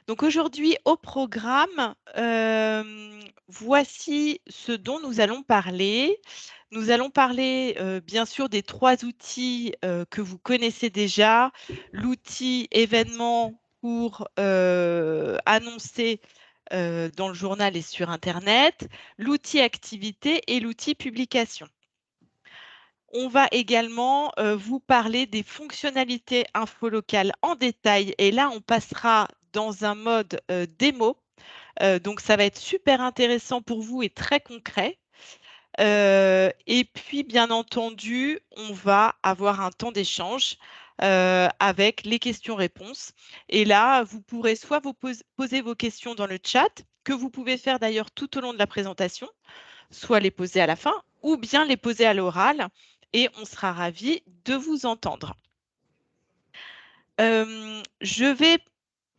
Donc aujourd'hui au programme, voici ce dont nous allons parler. Nous allons parler, bien sûr des 3 outils, que vous connaissez déjà. L'outil événement pour, annoncer, dans le journal et sur internet, l'outil activité et l'outil publication. On va également, vous parler des fonctionnalités infolocales en détail et là, on passera dans un mode, démo. Donc ça va être super intéressant pour vous et très concret. Et puis, bien entendu, on va avoir un temps d'échange, avec les questions-réponses et là, vous pourrez soit vous poser vos questions dans le chat, que vous pouvez faire d'ailleurs tout au long de la présentation, soit les poser à la fin ou bien les poser à l'oral et on sera ravis de vous entendre. Je vais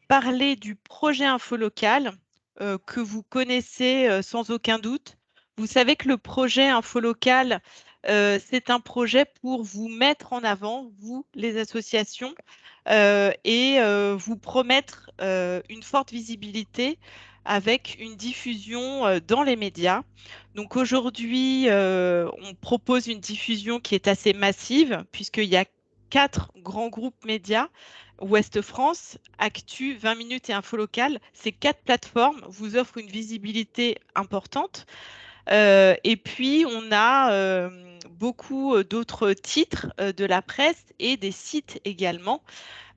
parler du projet Infolocal que vous connaissez sans aucun doute. Vous savez que le projet Infolocal, c'est un projet pour vous mettre en avant, vous, les associations, et vous promettre une forte visibilité avec une diffusion dans les médias. Donc aujourd'hui, on propose une diffusion qui est assez massive puisqu'il y a 4 grands groupes médias, Ouest France, Actu, 20 minutes et Infolocal. Ces 4 plateformes vous offrent une visibilité importante. Et puis, on a beaucoup d'autres titres de la presse et des sites également,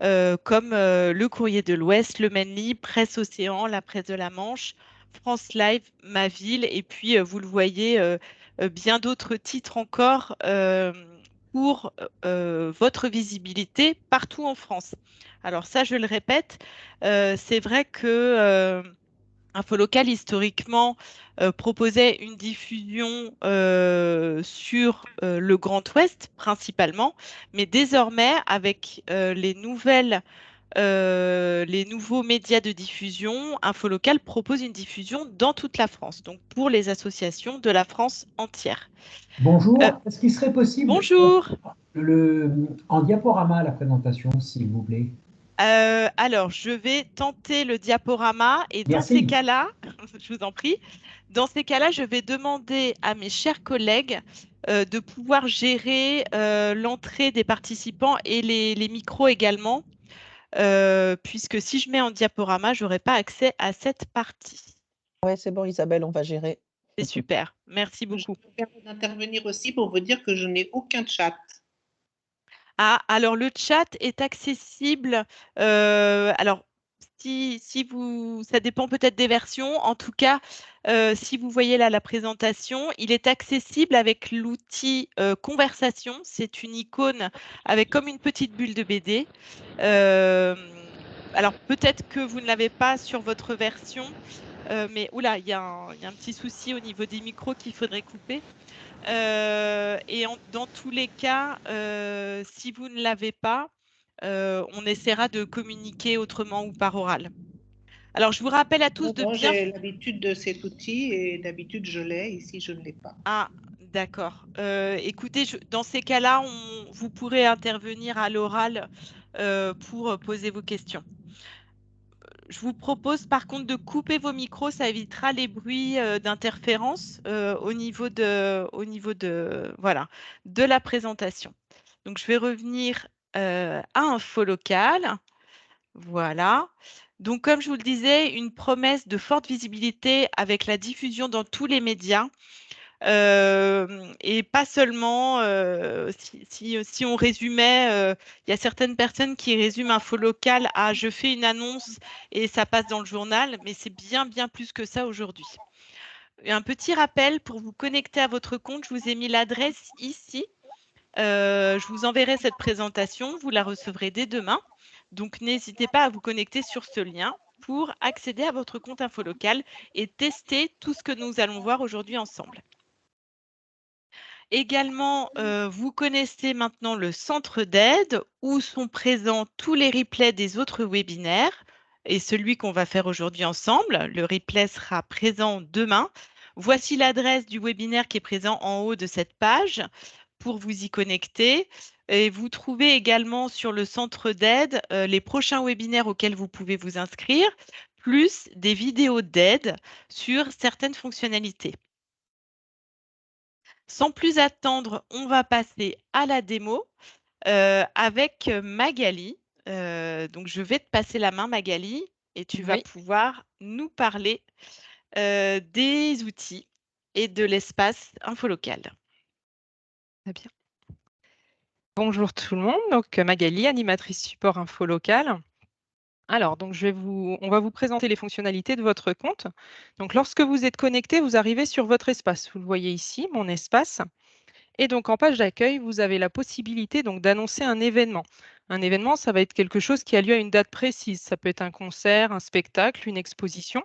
comme Le Courrier de l'Ouest, Le Maine-Libre, Presse Océan, La Presse de la Manche, France Live, Ma Ville, et puis vous le voyez, bien d'autres titres encore pour votre visibilité partout en France. Alors ça, je le répète, c'est vrai que Infolocal, historiquement, proposait une diffusion sur le Grand Ouest principalement, mais désormais, avec les nouveaux médias de diffusion, Infolocal propose une diffusion dans toute la France, donc pour les associations de la France entière. Euh, Bonjour, est-ce qu'il serait possible de faire Bonjour. en diaporama la présentation, s'il vous plaît? Alors, je vais tenter le diaporama et dans ces Merci. cas-là, je vous en prie, dans ces cas-là, je vais demander à mes chers collègues de pouvoir gérer l'entrée des participants et les micros également, puisque si je mets en diaporama, je n'aurai pas accès à cette partie. Ouais, c'est bon, Isabelle, on va gérer. C'est super, merci Je beaucoup. me permets d'intervenir aussi pour vous dire que je n'ai aucun chat. Ah, alors le chat est accessible. Alors, si vous, ça dépend peut-être des versions. En tout cas, si vous voyez là la présentation, il est accessible avec l'outil conversation. C'est une icône avec comme une petite bulle de BD. Euh, alors peut-être que vous ne l'avez pas sur votre version, mais oula, il y a un petit souci au niveau des micros qu'il faudrait couper. Et dans tous les cas, si vous ne l'avez pas, on essaiera de communiquer autrement ou par oral. Alors, je vous rappelle à tous Non, de non, bien... j'ai l'habitude de cet outil et d'habitude je l'ai. Ici, je ne l'ai pas. Ah, d'accord. Écoutez, dans ces cas-là, vous pourrez intervenir à l'oral pour poser vos questions. Je vous propose par contre de couper vos micros, ça évitera les bruits d'interférence voilà, de la présentation. Donc, je vais revenir à Infolocal. Voilà. Donc, comme je vous le disais, une promesse de forte visibilité avec la diffusion dans tous les médias. Et pas seulement, si on résumait, il y a certaines personnes qui résument Infolocal à je fais une annonce et ça passe dans le journal, mais c'est bien, bien plus que ça aujourd'hui. Un petit rappel pour vous connecter à votre compte, je vous ai mis l'adresse ici. Je vous enverrai cette présentation, vous la recevrez dès demain. Donc, n'hésitez pas à vous connecter sur ce lien pour accéder à votre compte Infolocal et tester tout ce que nous allons voir aujourd'hui ensemble. Également, vous connaissez maintenant le centre d'aide où sont présents tous les replays des autres webinaires et celui qu'on va faire aujourd'hui ensemble. Le replay sera présent demain. Voici l'adresse du webinaire qui est présent en haut de cette page pour vous y connecter. Et vous trouvez également sur le centre d'aide les prochains webinaires auxquels vous pouvez vous inscrire, plus des vidéos d'aide sur certaines fonctionnalités. Sans plus attendre, on va passer à la démo avec Magali. Donc, je vais te passer la main, Magali, et tu vas Oui. pouvoir nous parler des outils et de l'espace infolocal. Très bien. Bonjour tout le monde, donc Magali, animatrice support info local. Alors, donc on va vous présenter les fonctionnalités de votre compte. Donc, lorsque vous êtes connecté, vous arrivez sur votre espace. Vous le voyez ici, mon espace. Et donc, en page d'accueil, vous avez la possibilité donc d'annoncer un événement. Un événement, ça va être quelque chose qui a lieu à une date précise. Ça peut être un concert, un spectacle, une exposition.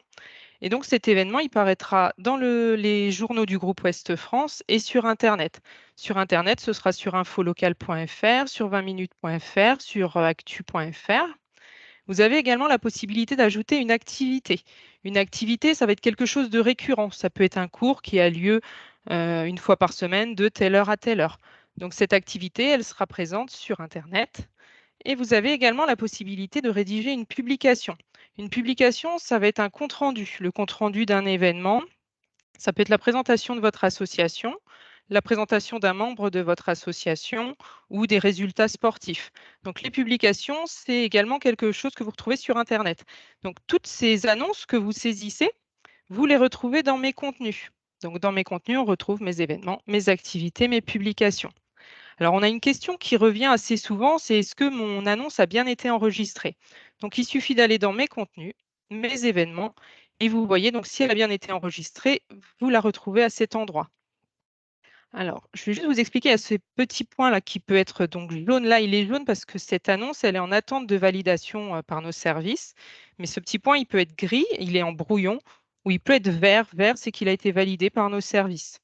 Et donc, cet événement, il paraîtra dans les journaux du groupe Ouest France et sur Internet. Sur Internet, ce sera sur infolocal.fr, sur 20minutes.fr, sur actu.fr. Vous avez également la possibilité d'ajouter une activité. Une activité, ça va être quelque chose de récurrent. Ça peut être un cours qui a lieu une fois par semaine de telle heure à telle heure. Donc, cette activité, elle sera présente sur Internet. Et vous avez également la possibilité de rédiger une publication. Une publication, ça va être un compte-rendu. Le compte-rendu d'un événement, ça peut être la présentation de votre association, la présentation d'un membre de votre association ou des résultats sportifs. Donc, les publications, c'est également quelque chose que vous retrouvez sur Internet. Donc, toutes ces annonces que vous saisissez, vous les retrouvez dans mes contenus. Donc, dans mes contenus, on retrouve mes événements, mes activités, mes publications. Alors, on a une question qui revient assez souvent, c'est est-ce que mon annonce a bien été enregistrée? Donc, il suffit d'aller dans mes contenus, mes événements, et vous voyez, donc si elle a bien été enregistrée, vous la retrouvez à cet endroit. Alors, je vais juste vous expliquer à ce petit point-là qui peut être donc jaune. Là, il est jaune parce que cette annonce, elle est en attente de validation par nos services. Mais ce petit point, il peut être gris, il est en brouillon, ou il peut être vert. Vert, c'est qu'il a été validé par nos services.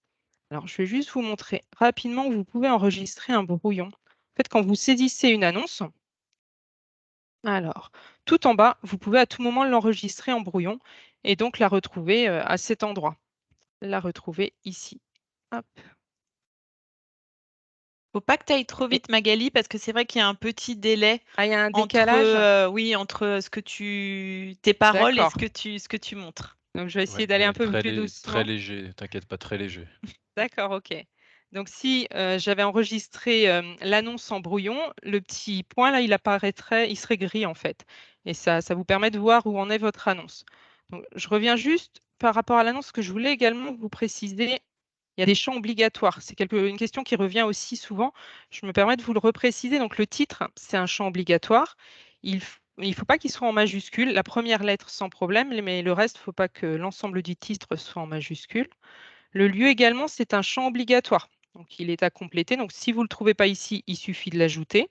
Alors, je vais juste vous montrer rapidement où vous pouvez enregistrer un brouillon. En fait, quand vous saisissez une annonce, alors, tout en bas, vous pouvez à tout moment l'enregistrer en brouillon et donc la retrouver à cet endroit. La retrouver ici. Hop. Faut pas que tu ailles trop vite, Magali, parce que c'est vrai qu'il y a un petit délai Ah, il y a un entre, décalage? oui, entre tes paroles et D'accord. ce que tu montres. Donc, je vais essayer Ouais, d'aller un peu très, plus très doucement. léger, t'inquiète pas, très léger. D'accord, OK. Donc, si j'avais enregistré l'annonce en brouillon, le petit point là, il apparaîtrait, il serait gris en fait. Et ça vous permet de voir où en est votre annonce. Donc, je reviens juste par rapport à l'annonce que je voulais également vous préciser. Il y a des champs obligatoires. C'est une question qui revient aussi souvent. Je me permets de vous le repréciser. Donc, le titre, c'est un champ obligatoire. Il ne faut pas qu'il soit en majuscule. La première lettre sans problème, mais le reste, il ne faut pas que l'ensemble du titre soit en majuscule. Le lieu également, c'est un champ obligatoire. Donc, il est à compléter. Donc, si vous ne le trouvez pas ici, il suffit de l'ajouter.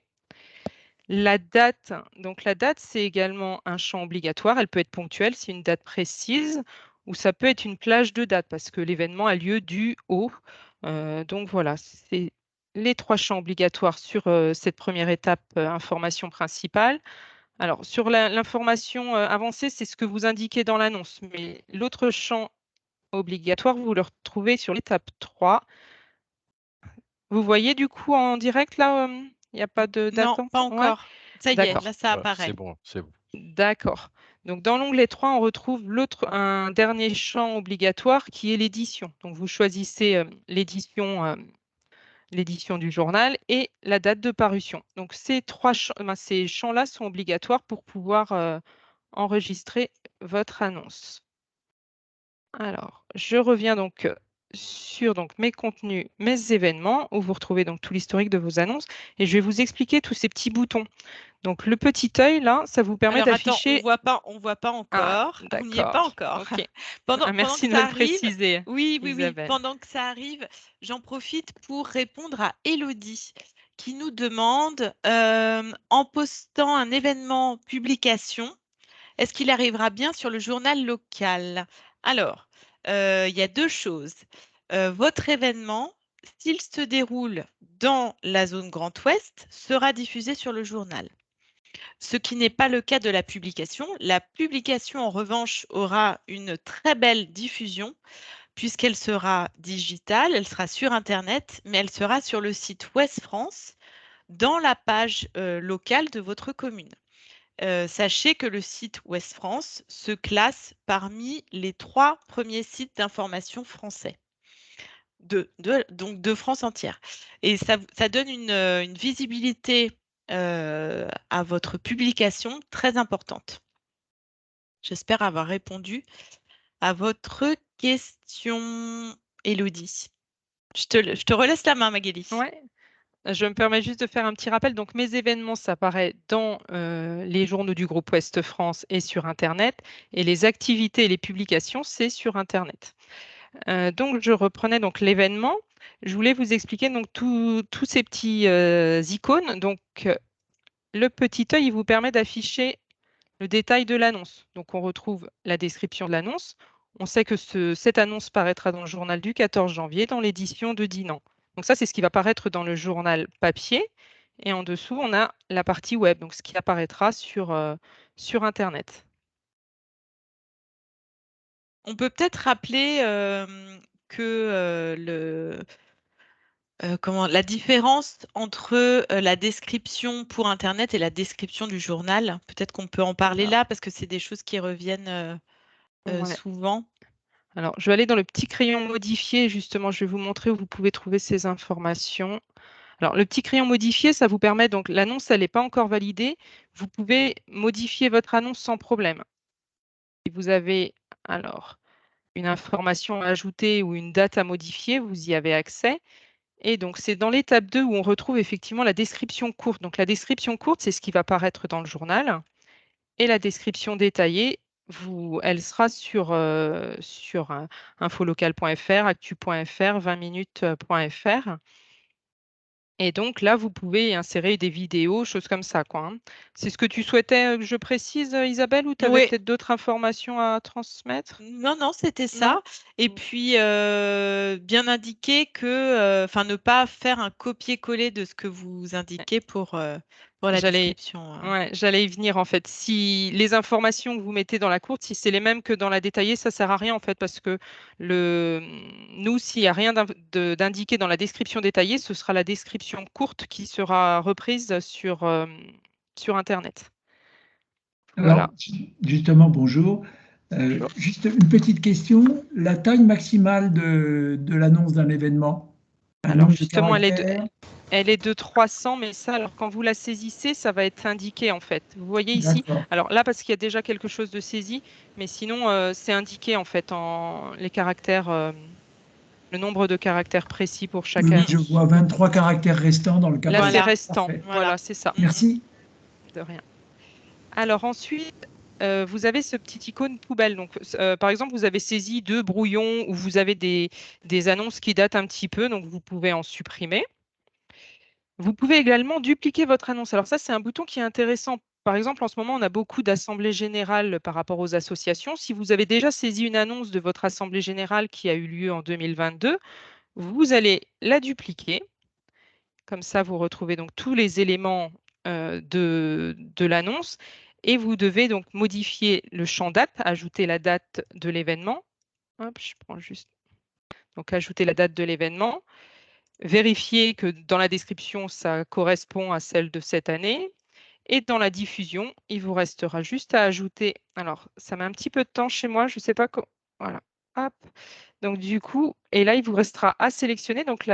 La date, donc la date, c'est également un champ obligatoire. Elle peut être ponctuelle, c'est une date précise, ou ça peut être une plage de date parce que l'événement a lieu du au. Donc voilà, c'est les trois champs obligatoires sur cette première étape, information principale. Alors, sur l'information avancée, c'est ce que vous indiquez dans l'annonce, mais l'autre champ obligatoire, vous le retrouvez sur l'étape 3. Vous voyez du coup en direct là, il n'y a pas Non, d'attente? pas Ouais, encore. Ça y est, d'accord. là, ça Ouais, apparaît. c'est bon, c'est bon. D'accord. Donc, dans l'onglet 3, on retrouve un dernier champ obligatoire qui est l'édition. Donc, vous choisissez l'édition du journal et la date de parution. Donc, ces champs-là sont obligatoires pour pouvoir enregistrer votre annonce. Alors, je reviens donc sur mes contenus, mes événements, où vous retrouvez donc tout l'historique de vos annonces. Et je vais vous expliquer tous ces petits boutons. Donc, le petit œil, là, ça vous permet Alors attends, d'afficher. on voit pas Ah, encore. On n'y est pas d'accord. encore. OK. Pendant Merci que de me ça le arrive, préciser, oui, Isabelle. pendant que ça arrive, j'en profite pour répondre à Élodie qui nous demande, en postant un événement publication, est-ce qu'il arrivera bien sur le journal local? Alors, il y a deux choses. Votre événement, s'il se déroule dans la zone Grand Ouest, sera diffusé sur le journal. Ce qui n'est pas le cas de la publication. La publication, en revanche, aura une très belle diffusion puisqu'elle sera digitale, elle sera sur Internet, mais elle sera sur le site Ouest France, dans la page locale de votre commune. Sachez que le site Ouest France se classe parmi les 3 premiers sites d'information français, donc de France entière. Et ça donne une visibilité à votre publication très importante. J'espère avoir répondu à votre question, Élodie. Je te relaisse la main, Magali. Ouais. Je me permets juste de faire un petit rappel. Donc, mes événements, ça apparaît dans les journaux du groupe Ouest France et sur Internet. Et les activités et les publications, c'est sur Internet. Donc, je reprenais donc l'événement. Je voulais vous expliquer donc tous ces petits icônes. Donc, le petit œil, il vous permet d'afficher le détail de l'annonce. Donc, on retrouve la description de l'annonce. On sait que cette annonce paraîtra dans le journal du 14 janvier dans l'édition de Dinan. Donc ça, c'est ce qui va paraître dans le journal papier. Et en dessous, on a la partie web, donc ce qui apparaîtra sur Internet. On peut peut-être rappeler que la différence entre la description pour Internet et la description du journal. Peut-être qu'on peut en parler là parce que c'est des choses qui reviennent Ouais. souvent. Alors, je vais aller dans le petit crayon modifié. Justement, je vais vous montrer où vous pouvez trouver ces informations. Alors, le petit crayon modifié, ça vous permet, donc l'annonce, elle n'est pas encore validée. Vous pouvez modifier votre annonce sans problème. Si vous avez alors une information à ajouter ou une date à modifier, vous y avez accès. Et donc, c'est dans l'étape 2 où on retrouve effectivement la description courte. Donc, la description courte, c'est ce qui va paraître dans le journal. Et la description détaillée, elle sera sur infolocal.fr, actu.fr, 20minutes.fr. Et donc là, vous pouvez insérer des vidéos, choses comme ça, quoi, hein. C'est ce que tu souhaitais que je précise, Isabelle, ou tu avais Oui. peut-être d'autres informations à transmettre? Non, c'était ça. Et puis, bien indiquer que, ne pas faire un copier-coller de ce que vous indiquez pour la description. Ouais, j'allais y venir en fait. Si les informations que vous mettez dans la courte, si c'est les mêmes que dans la détaillée, ça sert à rien en fait parce que nous, s'il n'y a rien d'indiqué dans la description détaillée, ce sera la description courte qui sera reprise sur Internet. Alors, Voilà. justement, bonjour. Bonjour. Juste une petite question. La taille maximale de l'annonce d'un événement? Alors justement, elle est de 300, mais ça, alors quand vous la saisissez, ça va être indiqué en fait. Vous voyez ici, alors là, parce qu'il y a déjà quelque chose de saisi, mais sinon, c'est indiqué en fait en les caractères, le nombre de caractères précis pour chaque annonce. Je vois 23 caractères restants dans le cas. Là, c'est restant. Parfait. Voilà, c'est ça. Merci. De rien. Alors ensuite, vous avez ce petit icône poubelle. Donc, par exemple, vous avez saisi 2 brouillons ou vous avez des annonces qui datent un petit peu, donc vous pouvez en supprimer. Vous pouvez également dupliquer votre annonce. Alors ça, c'est un bouton qui est intéressant. Par exemple, en ce moment, on a beaucoup d'assemblées générales par rapport aux associations. Si vous avez déjà saisi une annonce de votre assemblée générale qui a eu lieu en 2022, vous allez la dupliquer. Comme ça, vous retrouvez donc tous les éléments de l'annonce et vous devez donc modifier le champ date, ajouter la date de l'événement. Hop, je prends juste. Donc, ajouter la date de l'événement. Vérifier que dans la description, ça correspond à celle de cette année. Et dans la diffusion, il vous restera juste à ajouter. Alors, ça met un petit peu de temps chez moi, je ne sais pas comment. Voilà. Hop. Donc, du coup, et là, il vous restera à sélectionner donc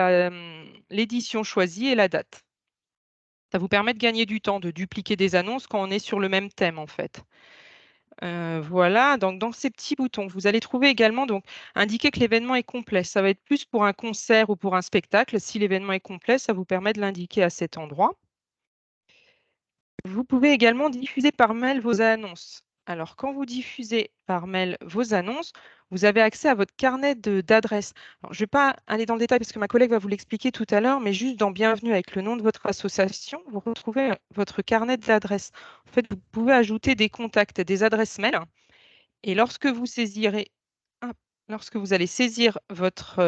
l'édition choisie et la date. Ça vous permet de gagner du temps, de dupliquer des annonces quand on est sur le même thème, en fait. Voilà, donc dans ces petits boutons, vous allez trouver également donc indiquer que l'événement est complet. Ça va être plus pour un concert ou pour un spectacle. Si l'événement est complet, ça vous permet de l'indiquer à cet endroit. Vous pouvez également diffuser par mail vos annonces. Alors, quand vous diffusez par mail vos annonces, vous avez accès à votre carnet d'adresses. Je ne vais pas aller dans le détail parce que ma collègue va vous l'expliquer tout à l'heure, mais juste dans Bienvenue avec le nom de votre association, vous retrouvez votre carnet d'adresses. En fait, vous pouvez ajouter des contacts, des adresses mail. Et lorsque vous allez saisir votre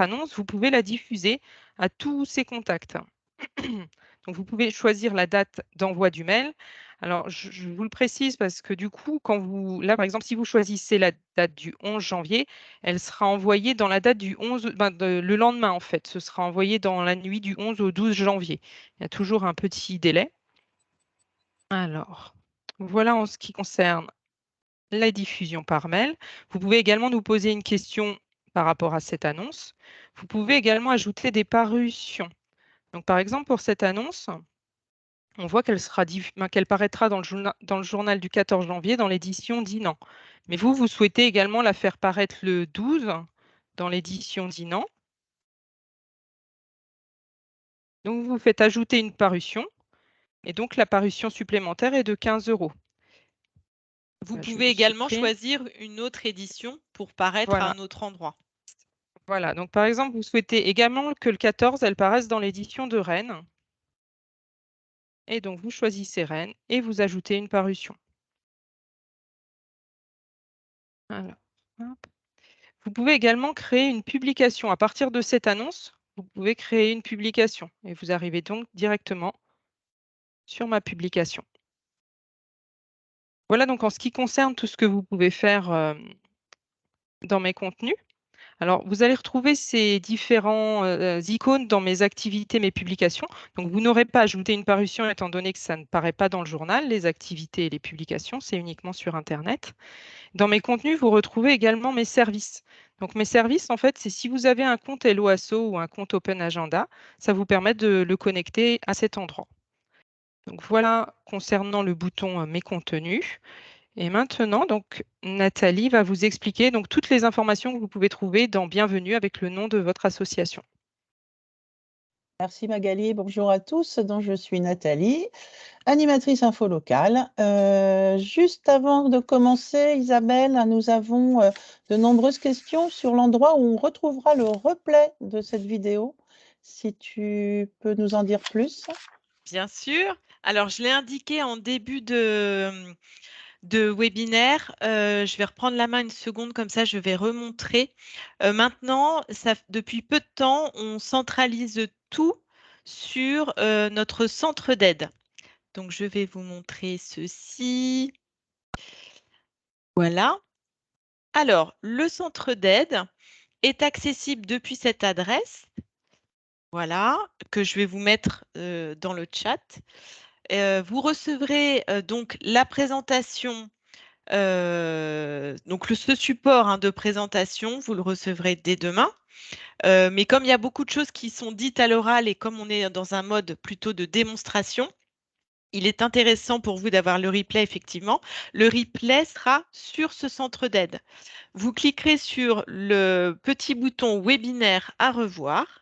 annonce, vous pouvez la diffuser à tous ces contacts. Donc, vous pouvez choisir la date d'envoi du mail. Alors, je vous le précise parce que du coup, là, par exemple, si vous choisissez la date du 11 janvier, elle sera envoyée dans la date du 11, le lendemain, en fait. Ce sera envoyé dans la nuit du 11 au 12 janvier. Il y a toujours un petit délai. Alors, voilà en ce qui concerne la diffusion par mail. Vous pouvez également nous poser une question par rapport à cette annonce. Vous pouvez également ajouter des parutions. Donc, par exemple, pour cette annonce, on voit qu'elle paraîtra dans le journal du 14 janvier dans l'édition Dinan. Mais vous souhaitez également la faire paraître le 12 dans l'édition Dinan. Donc, vous faites ajouter une parution et donc la parution supplémentaire est de 15 €. Vous Je pouvez également supprime. choisir une autre édition pour paraître à un autre endroit. Voilà, donc par exemple, vous souhaitez également que le 14, elle paraisse dans l'édition de Rennes. Et donc, vous choisissez Rennes et vous ajoutez une parution. Alors, hop. Vous pouvez également créer une publication. À partir de cette annonce, vous pouvez créer une publication et vous arrivez donc directement sur ma publication. Voilà donc en ce qui concerne tout ce que vous pouvez faire dans mes contenus. Alors, vous allez retrouver ces différents icônes dans mes activités, mes publications. Donc, vous n'aurez pas ajouté une parution étant donné que ça ne paraît pas dans le journal, les activités et les publications, c'est uniquement sur Internet. Dans mes contenus, vous retrouvez également mes services. Donc, mes services, en fait, c'est si vous avez un compte Helloasso ou un compte Open Agenda, ça vous permet de le connecter à cet endroit. Donc, voilà concernant le bouton Mes contenus. Et maintenant, donc, Nathalie va vous expliquer donc, toutes les informations que vous pouvez trouver dans Bienvenue avec le nom de votre association. Merci Magali, bonjour à tous. Donc, je suis Nathalie, animatrice info locale. Juste avant de commencer, Isabelle, nous avons de nombreuses questions sur l'endroit où on retrouvera le replay de cette vidéo. Si tu peux nous en dire plus. Bien sûr. Alors, je l'ai indiqué en début de webinaire. Je vais reprendre la main une seconde, comme ça je vais remontrer. Maintenant, depuis peu de temps, on centralise tout sur notre centre d'aide. Donc, je vais vous montrer ceci. Voilà. Alors, le centre d'aide est accessible depuis cette adresse. Voilà, que je vais vous mettre dans le chat. Vous recevrez donc la présentation. Donc ce support de présentation, vous le recevrez dès demain. Mais comme il y a beaucoup de choses qui sont dites à l'oral et comme on est dans un mode plutôt de démonstration, il est intéressant pour vous d'avoir le replay, effectivement. Le replay sera sur ce centre d'aide. Vous cliquerez sur le petit bouton webinaire à revoir.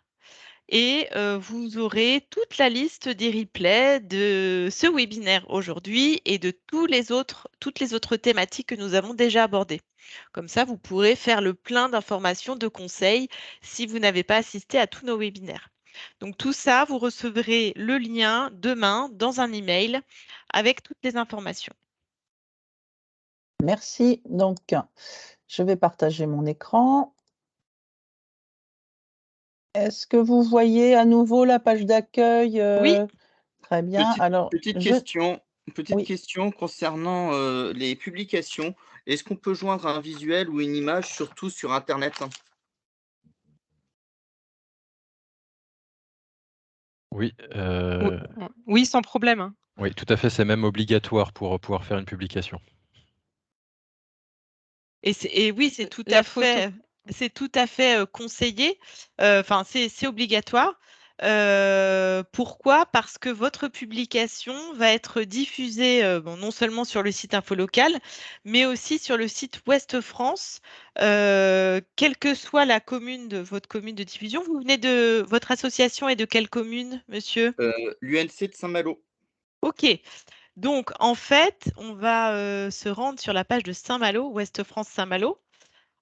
Et vous aurez toute la liste des replays de ce webinaire aujourd'hui et de toutes les autres thématiques que nous avons déjà abordées. Comme ça, vous pourrez faire le plein d'informations, de conseils si vous n'avez pas assisté à tous nos webinaires. Donc tout ça, vous recevrez le lien demain dans un email avec toutes les informations. Merci. Donc, je vais partager mon écran. Est-ce que vous voyez à nouveau la page d'accueil? Oui. Très bien. Alors, Petite Oui. question concernant, les publications. Est-ce qu'on peut joindre un visuel ou une image, surtout sur internet? Oui, Oui, sans problème, hein. oui, tout à fait, c'est même obligatoire pour pouvoir faire une publication. Et oui, c'est tout La à photo. fait, conseillé. Enfin, c'est obligatoire. Pourquoi? Parce que votre publication va être diffusée non seulement sur le site Info Local, mais aussi sur le site Ouest France, quelle que soit la commune de votre commune de diffusion. Votre association est de quelle commune, monsieur? L'UNC de Saint-Malo. Ok. Donc, en fait, on va se rendre sur la page de Saint-Malo, Ouest France Saint-Malo.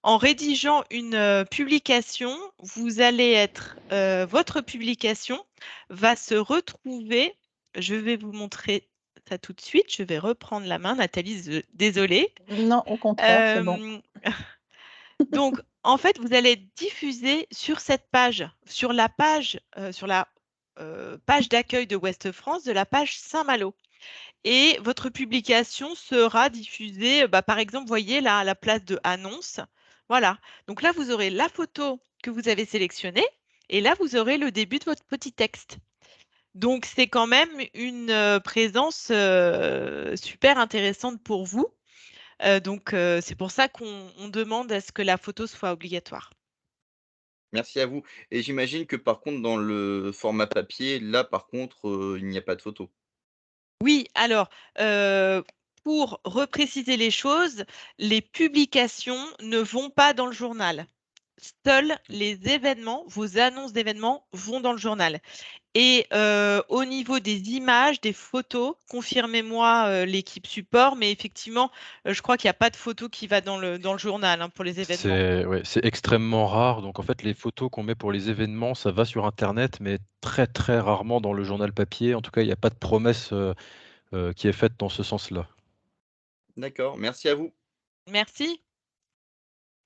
En rédigeant une publication, votre publication va se retrouver. Je vais vous montrer ça tout de suite. Je vais reprendre la main, Nathalie, désolée. Non, au contraire, c'est bon. Donc, en fait, vous allez être diffusé sur cette page, sur la page d'accueil de Ouest France, de la page Saint-Malo. Et votre publication sera diffusée, par exemple, voyez là, à la place de annonce. Voilà. Donc là, vous aurez la photo que vous avez sélectionnée et là, vous aurez le début de votre petit texte. Donc, c'est quand même une présence super intéressante pour vous. Donc, c'est pour ça qu'on demande à ce que la photo soit obligatoire. Merci à vous. Et j'imagine que par contre, dans le format papier, là, par contre, il n'y a pas de photo. Oui, alors, pour repréciser les choses, les publications ne vont pas dans le journal. Seuls les événements, vos annonces d'événements vont dans le journal. Et au niveau des images, des photos, confirmez-moi l'équipe support, mais effectivement, je crois qu'il n'y a pas de photo qui va dans le journal pour les événements. C'est extrêmement rare. Donc en fait, les photos qu'on met pour les événements, ça va sur internet, mais très, très rarement dans le journal papier. En tout cas, il n'y a pas de promesse, qui est faite dans ce sens-là. D'accord, merci à vous. Merci.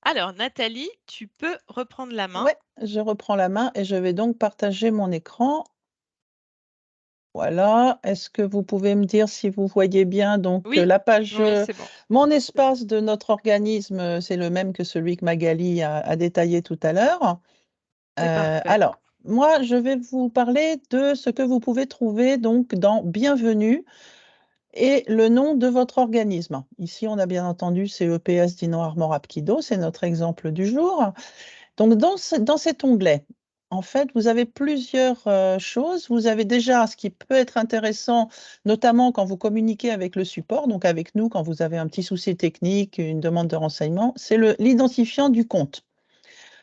Alors, Nathalie, tu peux reprendre la main. Ouais, je reprends la main et je vais donc partager mon écran. Voilà. Est-ce que vous pouvez me dire si vous voyez bien donc Oui, la page, Oui, c'est bon. mon espace de notre organisme, c'est le même que celui que Magali a détaillé tout à l'heure. C'est parfait. Alors, moi, je vais vous parler de ce que vous pouvez trouver donc dans Bienvenue et le nom de votre organisme. Ici, on a bien entendu CEPS Dino Armor Apkido, c'est notre exemple du jour. Donc dans cet onglet, en fait, vous avez plusieurs, choses. Vous avez déjà ce qui peut être intéressant, notamment quand vous communiquez avec le support, donc avec nous, quand vous avez un petit souci technique, une demande de renseignement, c'est l'identifiant du compte.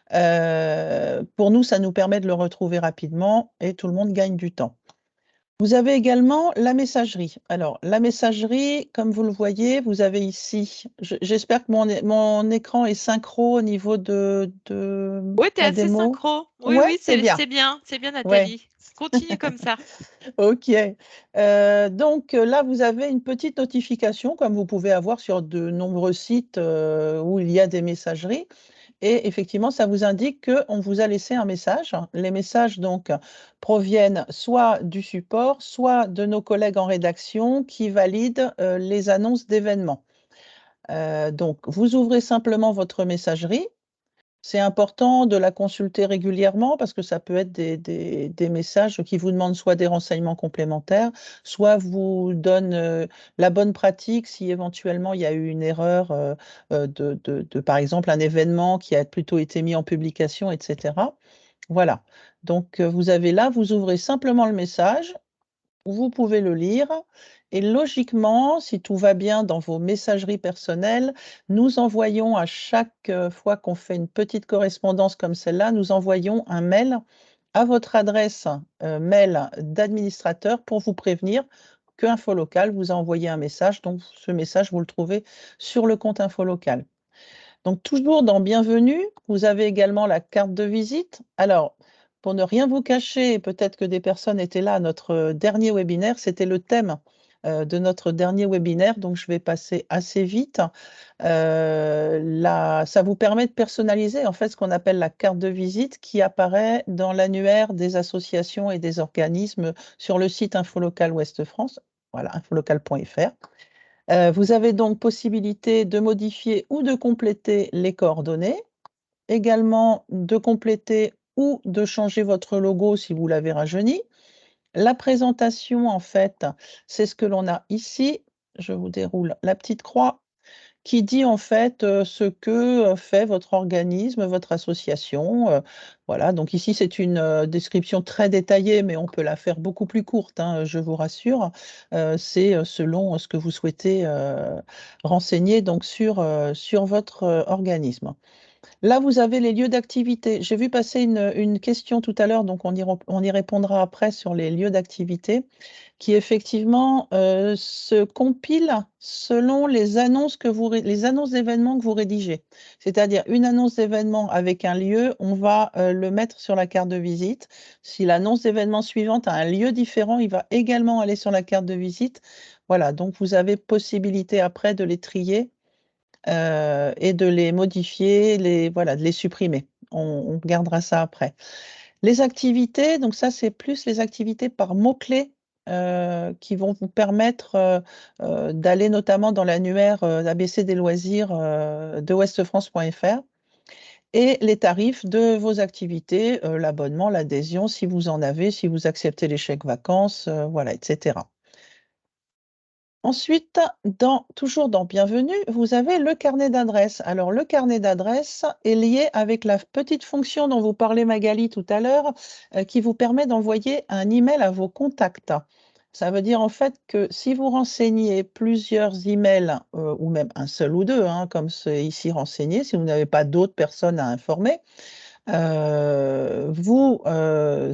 Pour nous, ça nous permet de le retrouver rapidement et tout le monde gagne du temps. Vous avez également la messagerie. Alors la messagerie, comme vous le voyez, vous avez ici j'espère que mon écran est synchro au niveau de Oui, tu es la assez démo? synchro. Oui, Ouais, oui, c'est bien. c'est bien, Ouais, Nathalie. Continue comme ça. OK. Donc là, vous avez une petite notification comme vous pouvez avoir sur de nombreux sites, où il y a des messageries. Et effectivement, ça vous indique qu'on vous a laissé un message. Les messages donc proviennent soit du support, soit de nos collègues en rédaction qui valident, les annonces d'événements. Donc vous ouvrez simplement votre messagerie. C'est important de la consulter régulièrement parce que ça peut être des messages qui vous demandent soit des renseignements complémentaires, soit vous donnent, la bonne pratique si éventuellement il y a eu une erreur, de par exemple un événement qui a plutôt été mis en publication et cetera. Voilà, donc vous avez là, vous ouvrez simplement le message, vous pouvez le lire et logiquement, si tout va bien dans vos messageries personnelles, nous envoyons à chaque, fois qu'on fait une petite correspondance comme celle-là, nous envoyons un mail à votre adresse, mail d'administrateur pour vous prévenir qu'InfoLocal vous a envoyé un message. Donc ce message, vous le trouvez sur le compte InfoLocal. Donc toujours dans Bienvenue, vous avez également la carte de visite. Alors, pour ne rien vous cacher, peut-être que des personnes étaient là à notre dernier webinaire, c'était le thème, de notre dernier webinaire, donc je vais passer assez vite. Ça vous permet de personnaliser, en fait, ce qu'on appelle la carte de visite qui apparaît dans l'annuaire des associations et des organismes sur le site InfoLocal Ouest France, voilà, infolocal.fr. Vous avez donc possibilité de modifier ou de compléter les coordonnées, également de compléter ou de changer votre logo si vous l'avez rajeuni. La présentation, en fait, c'est ce que l'on a ici. Je vous déroule la petite croix qui dit en fait, ce que, fait votre organisme, votre association, voilà. Donc ici, c'est une, description très détaillée, mais on peut la faire beaucoup plus courte, hein, je vous rassure. C'est, selon, ce que vous souhaitez, renseigner donc sur votre, organisme. Là, vous avez les lieux d'activité. J'ai vu passer une question tout à l'heure, donc on y répondra après sur les lieux d'activité, qui effectivement, se compilent selon les annonces les annonces d'événements que vous rédigez. C'est-à-dire une annonce d'événement avec un lieu, on va, le mettre sur la carte de visite. Si l'annonce d'événement suivante a un lieu différent, il va également aller sur la carte de visite. Voilà, donc vous avez possibilité après de les trier et de les modifier, voilà, de les supprimer. On regardera ça après. Les activités, donc ça, c'est plus les activités par mots-clés qui vont vous permettre d'aller notamment dans l'annuaire ABC des loisirs de ouestfrance.fr et les tarifs de vos activités, l'abonnement, l'adhésion, si vous en avez, si vous acceptez les chèques vacances, voilà, etc. Ensuite, toujours dans Bienvenue, vous avez le carnet d'adresses. Alors, le carnet d'adresses est lié avec la petite fonction dont vous parlait Magali tout à l'heure, qui vous permet d'envoyer un email à vos contacts. Ça veut dire en fait que si vous renseignez plusieurs emails, ou même un seul ou deux, hein, comme c'est ici renseigné, si vous n'avez pas d'autres personnes à informer, vous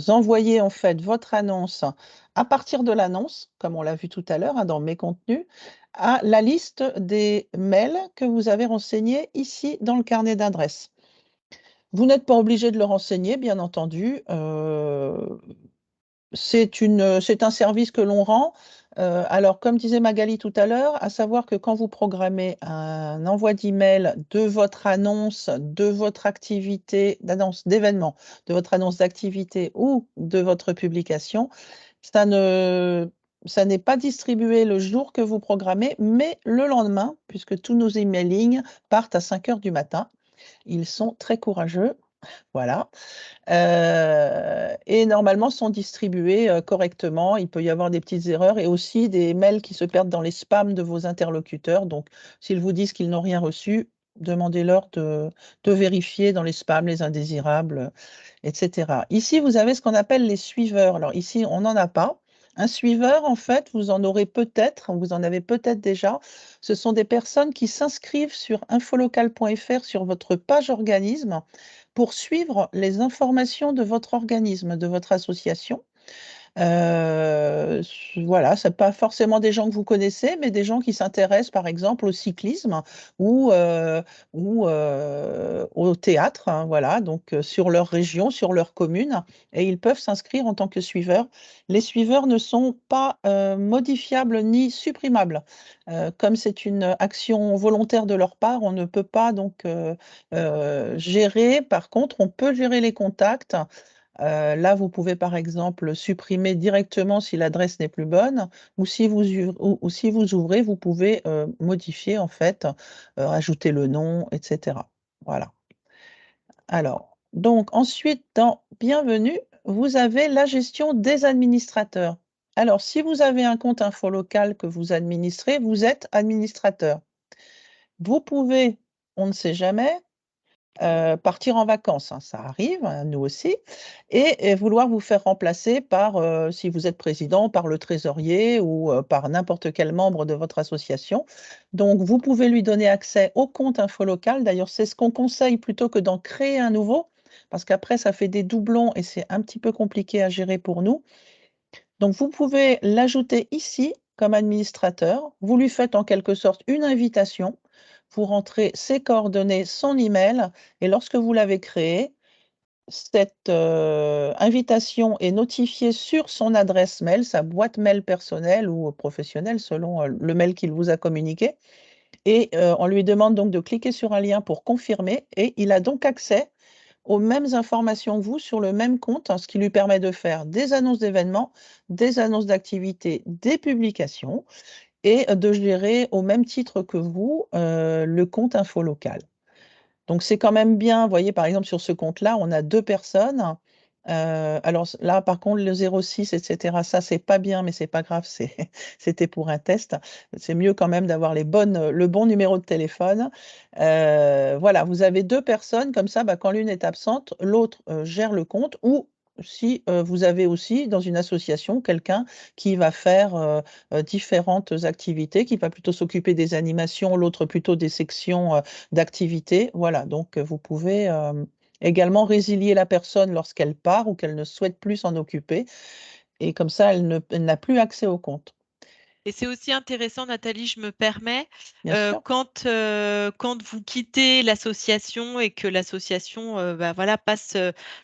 envoyez en fait votre annonce à partir de l'annonce, comme on l'a vu tout à l'heure, hein, dans mes contenus, à la liste des mails que vous avez renseignés ici dans le carnet d'adresses. Vous n'êtes pas obligé de le renseigner, bien entendu. C'est un service que l'on rend. Alors, comme disait Magali tout à l'heure, à savoir que quand vous programmez un envoi d'email de votre annonce, de votre activité, d'annonce d'événement, de votre annonce d'activité ou de votre publication, ça n'est pas distribué le jour que vous programmez, mais le lendemain, puisque tous nos emailings partent à 5 heures du matin. Ils sont très courageux, voilà. Et normalement sont distribués correctement. Il peut y avoir des petites erreurs et aussi des mails qui se perdent dans les spams de vos interlocuteurs. Donc, s'ils vous disent qu'ils n'ont rien reçu, demandez-leur de vérifier dans les spams, les indésirables, etc. Ici, vous avez ce qu'on appelle les suiveurs. Alors ici, on n'en a pas. Un suiveur, en fait, vous en aurez peut-être, vous en avez peut-être déjà. Ce sont des personnes qui s'inscrivent sur infolocal.fr sur votre page organisme pour suivre les informations de votre organisme, de votre association. Voilà, ce n'est pas forcément des gens que vous connaissez, mais des gens qui s'intéressent, par exemple, au cyclisme ou au théâtre, hein, voilà, donc sur leur région, sur leur commune, et ils peuvent s'inscrire en tant que suiveurs. Les suiveurs ne sont pas modifiables ni supprimables. Comme c'est une action volontaire de leur part, on ne peut pas donc gérer. Par contre, on peut gérer les contacts. Là, vous pouvez par exemple supprimer directement si l'adresse n'est plus bonne ou si vous ouvrez, vous pouvez modifier en fait, ajouter le nom, etc. Voilà. Alors, donc ensuite dans Bienvenue, vous avez la gestion des administrateurs. Alors, si vous avez un compte info local que vous administrez, vous êtes administrateur. Vous pouvez, on ne sait jamais, partir en vacances, hein, ça arrive, hein, nous aussi, et vouloir vous faire remplacer par, si vous êtes président, par le trésorier ou par n'importe quel membre de votre association. Donc, vous pouvez lui donner accès au compte info local. D'ailleurs, c'est ce qu'on conseille plutôt que d'en créer un nouveau, parce qu'après, ça fait des doublons et c'est un petit peu compliqué à gérer pour nous. Donc, vous pouvez l'ajouter ici comme administrateur. Vous lui faites en quelque sorte une invitation. Vous rentrez ses coordonnées, son email, et lorsque vous l'avez créé, cette invitation est notifiée sur son adresse mail, sa boîte mail personnelle ou professionnelle, selon le mail qu'il vous a communiqué. Et on lui demande donc de cliquer sur un lien pour confirmer, et il a donc accès aux mêmes informations que vous sur le même compte, hein, ce qui lui permet de faire des annonces d'événements, des annonces d'activités, des publications, et de gérer au même titre que vous le compte info local. Donc c'est quand même bien, vous voyez par exemple sur ce compte-là, on a 2 personnes. Alors là par contre le 06 et cetera, ça c'est pas bien, mais c'est pas grave, c'était pour un test. C'est mieux quand même d'avoir le bon numéro de téléphone. Voilà, vous avez 2 personnes comme ça, quand l'une est absente, l'autre gère le compte, ou si vous avez aussi dans une association quelqu'un qui va faire différentes activités, qui va plutôt s'occuper des animations, l'autre plutôt des sections d'activités. Voilà, donc vous pouvez également résilier la personne lorsqu'elle part ou qu'elle ne souhaite plus s'en occuper, et comme ça, elle n'a plus accès au compte. Et c'est aussi intéressant, Nathalie, je me permets, Bien sûr. quand vous quittez l'association et que l'association voilà,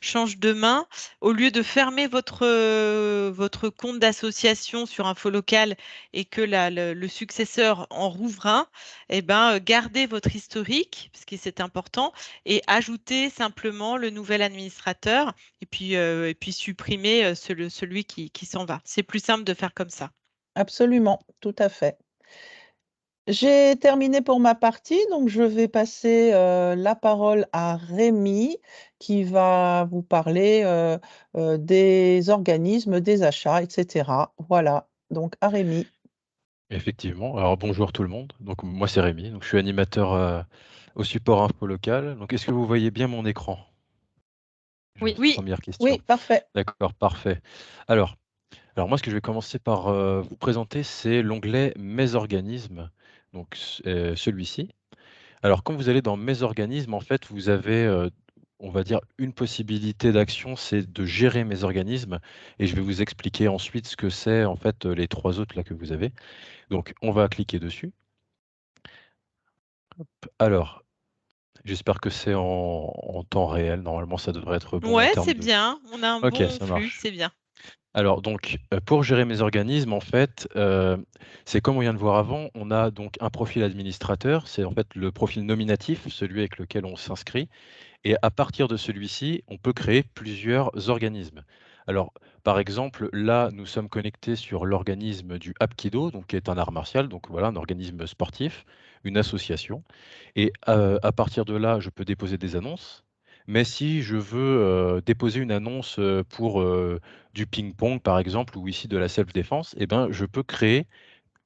change de main, au lieu de fermer votre compte d'association sur InfoLocal et que le successeur en rouvre un, eh ben, gardez votre historique, parce que c'est important, et ajoutez simplement le nouvel administrateur et puis supprimer celui qui s'en va. C'est plus simple de faire comme ça. Absolument, tout à fait. J'ai terminé pour ma partie, donc je vais passer la parole à Rémi qui va vous parler des organismes, des achats, etc. Voilà, donc à Rémi. Effectivement. Alors bonjour tout le monde. Donc moi c'est Rémi, donc je suis animateur au support info local. Donc est-ce que vous voyez bien mon écran? Oui. Oui. Première Oui, question. parfait. D'accord, parfait. Alors, moi ce que je vais commencer par vous présenter, c'est l'onglet Mes organismes, donc celui-ci. Alors quand vous allez dans Mes organismes, en fait, vous avez, on va dire, une possibilité d'action, c'est de gérer mes organismes et je vais vous expliquer ensuite ce que c'est, en fait, les 3 autres là que vous avez. Donc on va cliquer dessus. Alors, j'espère que c'est en temps réel. Normalement, ça devrait être bon en Ouais, termes c'est de. bien. On a un OK, bon ça flux, marche. c'est bien. Alors donc, pour gérer mes organismes, en fait, c'est comme on vient de voir avant, on a donc un profil administrateur, c'est en fait le profil nominatif, celui avec lequel on s'inscrit. Et à partir de celui-ci, on peut créer plusieurs organismes. Alors, par exemple, là, nous sommes connectés sur l'organisme du Hapkido, donc qui est un art martial, donc voilà, un organisme sportif, une association. Et à partir de là, je peux déposer des annonces. Mais si je veux déposer une annonce pour du ping-pong, par exemple, ou ici de la self-défense, eh ben, je peux créer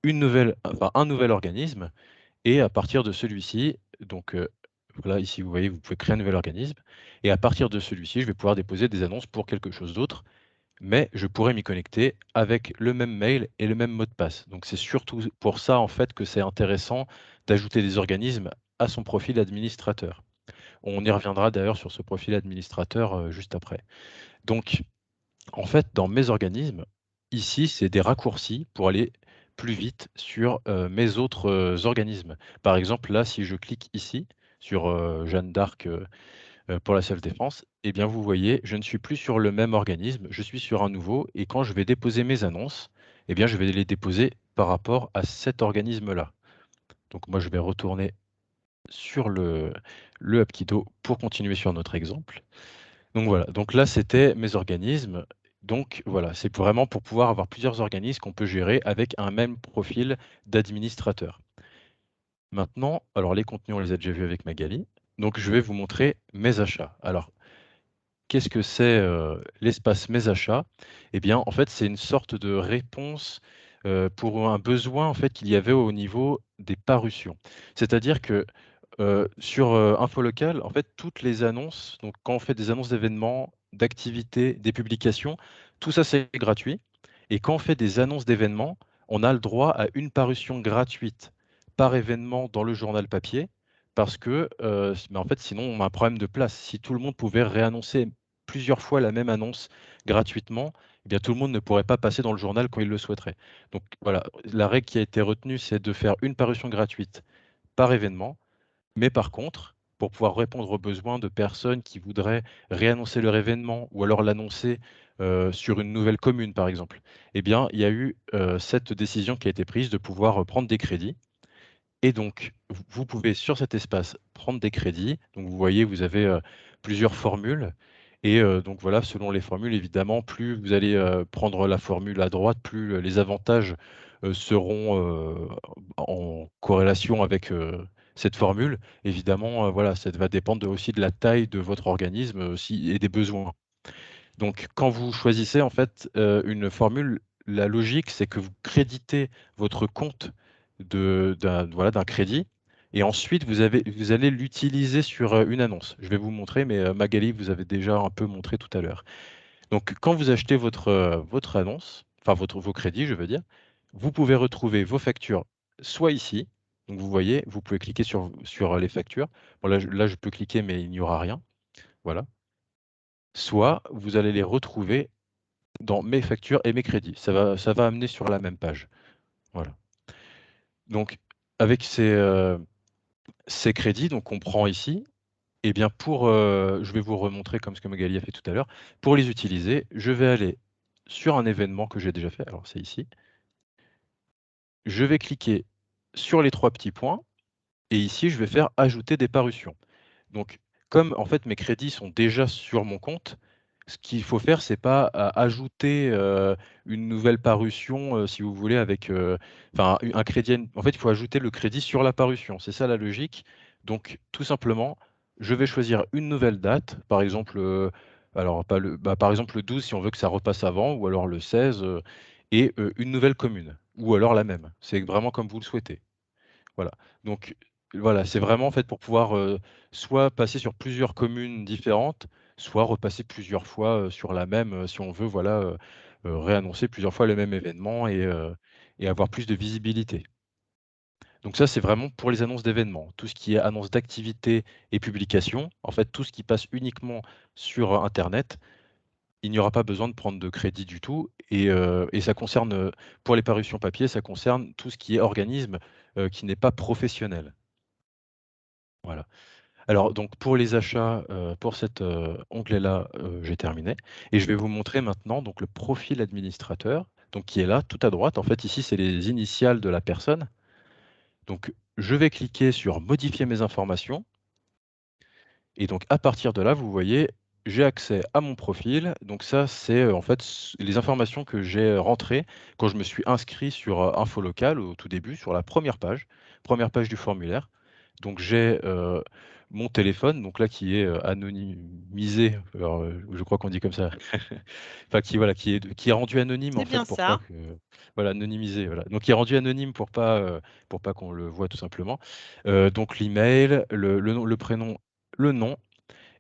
un nouvel organisme et à partir de celui-ci, donc voilà, ici vous voyez, vous pouvez créer un nouvel organisme et à partir de celui-ci, je vais pouvoir déposer des annonces pour quelque chose d'autre, mais je pourrais m'y connecter avec le même mail et le même mot de passe. Donc c'est surtout pour ça en fait que c'est intéressant d'ajouter des organismes à son profil administrateur. On y reviendra d'ailleurs sur ce profil administrateur juste après. Donc en fait, dans mes organismes, ici, c'est des raccourcis pour aller plus vite sur mes autres organismes. Par exemple, là, si je clique ici sur Jeanne d'Arc pour la self-défense, eh bien, vous voyez, je ne suis plus sur le même organisme, je suis sur un nouveau. Et quand je vais déposer mes annonces, eh bien, je vais les déposer par rapport à cet organisme-là. Donc, moi, je vais retourner sur le Hapkido pour continuer sur notre exemple. Donc voilà, donc là, c'était mes organismes. Donc voilà, c'est vraiment pour pouvoir avoir plusieurs organismes qu'on peut gérer avec un même profil d'administrateur. Maintenant, alors les contenus, on les a déjà vus avec Magali. Donc je vais vous montrer mes achats. Alors, qu'est-ce que c'est l'espace mes achats? Eh bien, en fait, c'est une sorte de réponse pour un besoin en fait, qu'il y avait au niveau des parutions. C'est-à-dire que sur, InfoLocal, en fait, toutes les annonces, donc quand on fait des annonces d'événements, d'activités, des publications, tout ça, c'est gratuit et quand on fait des annonces d'événements, on a le droit à une parution gratuite par événement dans le journal papier parce que, mais en fait, sinon, on a un problème de place. Si tout le monde pouvait réannoncer plusieurs fois la même annonce gratuitement, eh bien, tout le monde ne pourrait pas passer dans le journal quand il le souhaiterait. Donc voilà, la règle qui a été retenue, c'est de faire une parution gratuite par événement. Mais par contre, pour pouvoir répondre aux besoins de personnes qui voudraient réannoncer leur événement ou alors l'annoncer, sur une nouvelle commune, par exemple, eh bien, il y a eu, cette décision qui a été prise de pouvoir, prendre des crédits et donc vous pouvez sur cet espace prendre des crédits. Donc vous voyez, vous avez, plusieurs formules et donc voilà, selon les formules évidemment, plus vous allez, prendre la formule à droite, plus, les avantages, seront, en corrélation avec, cette formule. Évidemment, voilà, ça va dépendre aussi de la taille de votre organisme, aussi et des besoins. Donc quand vous choisissez en fait, une formule, la logique, c'est que vous créditez votre compte d'un crédit et ensuite vous allez l'utiliser sur, une annonce. Je vais vous montrer, mais, Magali vous avez déjà un peu montré tout à l'heure. Donc quand vous achetez votre annonce, enfin vos crédits je veux dire, vous pouvez retrouver vos factures soit ici, donc vous voyez, vous pouvez cliquer sur les factures. Bon là je peux cliquer mais il n'y aura rien, voilà. Soit vous allez les retrouver dans mes factures et mes crédits. Ça va amener sur la même page. Voilà. Donc, avec ces crédits donc qu'on prend ici, eh bien je vais vous remontrer comme ce que Magali a fait tout à l'heure. Pour les utiliser, je vais aller sur un événement que j'ai déjà fait, alors c'est ici. Je vais cliquer sur les 3 petits points et ici, je vais faire ajouter des parutions. Donc, comme en fait mes crédits sont déjà sur mon compte, ce qu'il faut faire, c'est pas ajouter une nouvelle parution, si vous voulez, avec enfin un crédit. En fait, il faut ajouter le crédit sur la parution. C'est ça la logique. Donc, tout simplement, je vais choisir une nouvelle date, par exemple, alors pas par exemple le 12 si on veut que ça repasse avant, ou alors le 16, et une nouvelle commune, ou alors la même. C'est vraiment comme vous le souhaitez. Voilà, donc voilà, c'est vraiment en fait pour pouvoir, soit passer sur plusieurs communes différentes, soit repasser plusieurs fois, sur la même, si on veut, voilà, réannoncer plusieurs fois le même événement et avoir plus de visibilité. Donc ça, c'est vraiment pour les annonces d'événements. Tout ce qui est annonce d'activités et publications, en fait, tout ce qui passe uniquement sur internet, il n'y aura pas besoin de prendre de crédit du tout et ça concerne, pour les parutions papier, ça concerne tout ce qui est organisme, qui n'est pas professionnel. Voilà. Alors donc pour les achats, pour cet, onglet-là, j'ai terminé et je vais vous montrer maintenant donc le profil administrateur, donc qui est là, tout à droite. En fait, ici, c'est les initiales de la personne. Donc je vais cliquer sur «Modifier mes informations» et donc à partir de là, vous voyez, j'ai accès à mon profil. Donc ça, c'est, en fait, les informations que j'ai rentrées quand je me suis inscrit sur, Infolocal au tout début, sur la première page du formulaire. Donc j'ai, mon téléphone, donc là qui est, anonymisé, alors, je crois qu'on dit comme ça. Enfin voilà, qui est rendu anonyme en C'est fait bien pour pas ça. que voilà, anonymisé, voilà. Donc qui est rendu anonyme pour pas qu'on le voit tout simplement. Donc l'email, le nom, le prénom, le nom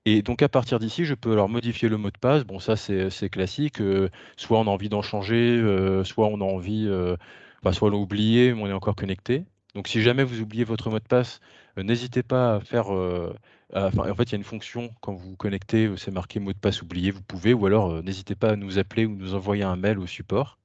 et donc à partir d'ici, je peux alors modifier le mot de passe. Bon ça c'est classique, soit on a envie d'en changer, soit on a envie, enfin soit on l'a oublié, mais on est encore connecté. Donc si jamais vous oubliez votre mot de passe, n'hésitez pas à faire, enfin en fait il y a une fonction quand vous vous connectez, c'est marqué mot de passe oublié, vous pouvez ou alors, n'hésitez pas à nous appeler ou nous envoyer un mail au support.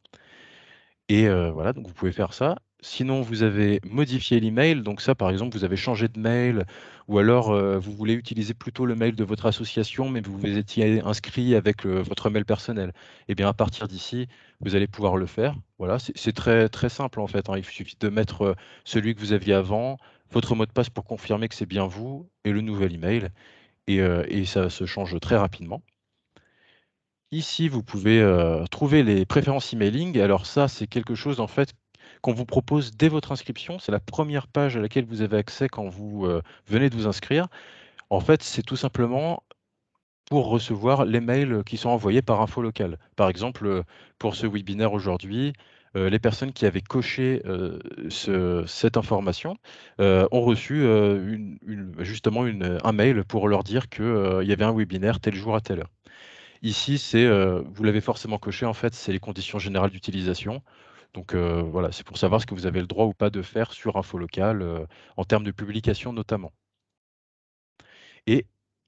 Et voilà, donc vous pouvez faire ça. Sinon, vous avez modifié l'email, donc ça, par exemple, vous avez changé de mail ou alors, vous voulez utiliser plutôt le mail de votre association, mais vous vous étiez inscrit avec, votre mail personnel. Et bien, à partir d'ici, vous allez pouvoir le faire. Voilà, c'est très très simple, en fait, hein. Il suffit de mettre, celui que vous aviez avant, votre mot de passe pour confirmer que c'est bien vous et le nouvel email et ça se change très rapidement. Ici, vous pouvez, trouver les préférences emailing. Alors ça, c'est quelque chose en fait qu'on vous propose dès votre inscription. C'est la première page à laquelle vous avez accès quand vous, venez de vous inscrire. En fait, c'est tout simplement pour recevoir les mails, qui sont envoyés par Infolocal. Par exemple, pour ce webinaire aujourd'hui, les personnes qui avaient coché, cette information, ont reçu, justement un mail pour leur dire que, il y avait un webinaire tel jour à telle heure. Ici, c'est, vous l'avez forcément coché, en fait, c'est les conditions générales d'utilisation. Donc, voilà, c'est pour savoir ce que vous avez le droit ou pas de faire sur Infolocal, en termes de publication notamment. Et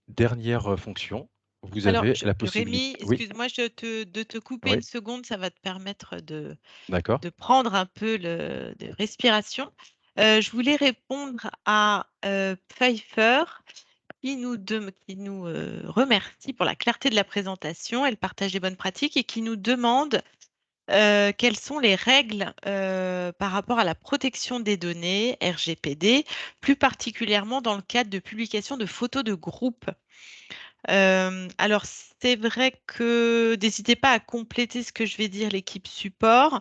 dernière, fonction, vous Alors, avez la possibilité Rémi, oui, excuse-moi de te couper oui, une seconde, ça va te permettre d'accord, de prendre un peu de respiration. Je voulais répondre à Pfeiffer qui nous remercie pour la clarté de la présentation. Elle partage des bonnes pratiques et qui nous demande quelles sont les règles par rapport à la protection des données, RGPD, plus particulièrement dans le cadre de publication de photos de groupe. Alors, c'est vrai que n'hésitez pas à compléter ce que je vais dire l'équipe support,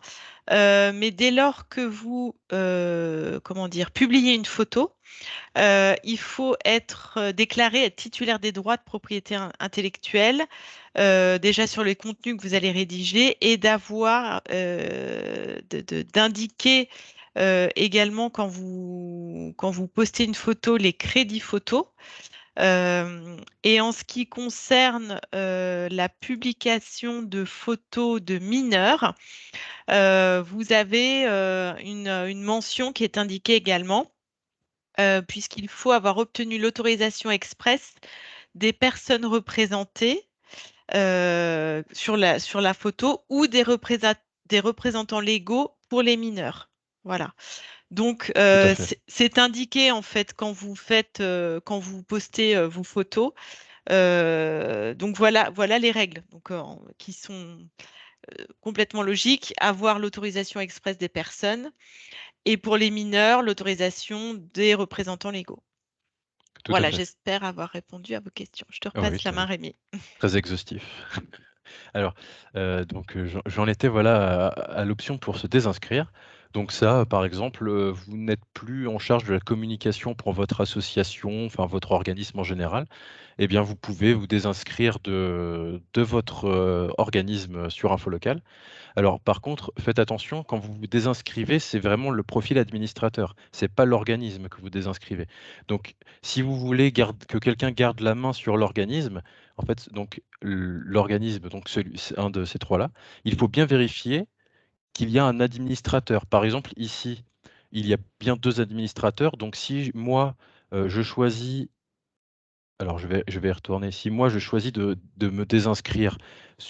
mais dès lors que vous comment dire, publiez une photo, il faut être déclaré être titulaire des droits de propriété intellectuelle, déjà sur les contenus que vous allez rédiger et d'avoir d'indiquer également quand vous postez une photo les crédits photos. Et en ce qui concerne la publication de photos de mineurs, vous avez une mention qui est indiquée également, puisqu'il faut avoir obtenu l'autorisation expresse des personnes représentées sur la photo ou des représentants légaux pour les mineurs. Voilà. Donc, Tout à fait. c'est indiqué en fait quand vous postez vos photos. Donc voilà les règles donc, qui sont complètement logiques. Avoir l'autorisation expresse des personnes et pour les mineurs, l'autorisation des représentants légaux. Tout à Voilà, fait. j'espère avoir répondu à vos questions. Je te Ah oui, repasse la main, Rémi. très exhaustif. Alors, donc, j'en étais voilà à l'option pour se désinscrire. Donc ça, par exemple, vous n'êtes plus en charge de la communication pour votre association, enfin votre organisme en général. Eh bien, vous pouvez vous désinscrire de votre organisme sur Infolocal. Alors, par contre, faites attention, quand vous vous désinscrivez, c'est vraiment le profil administrateur. C'est pas l'organisme que vous désinscrivez. Donc, si vous voulez que quelqu'un garde la main sur l'organisme, en fait, donc l'organisme, donc c'est un de ces trois-là, il faut bien vérifier qu'il y a un administrateur. Par exemple, ici, il y a bien 2 administrateurs. Donc, si moi, je choisis alors je vais y retourner. Si moi je choisis de me désinscrire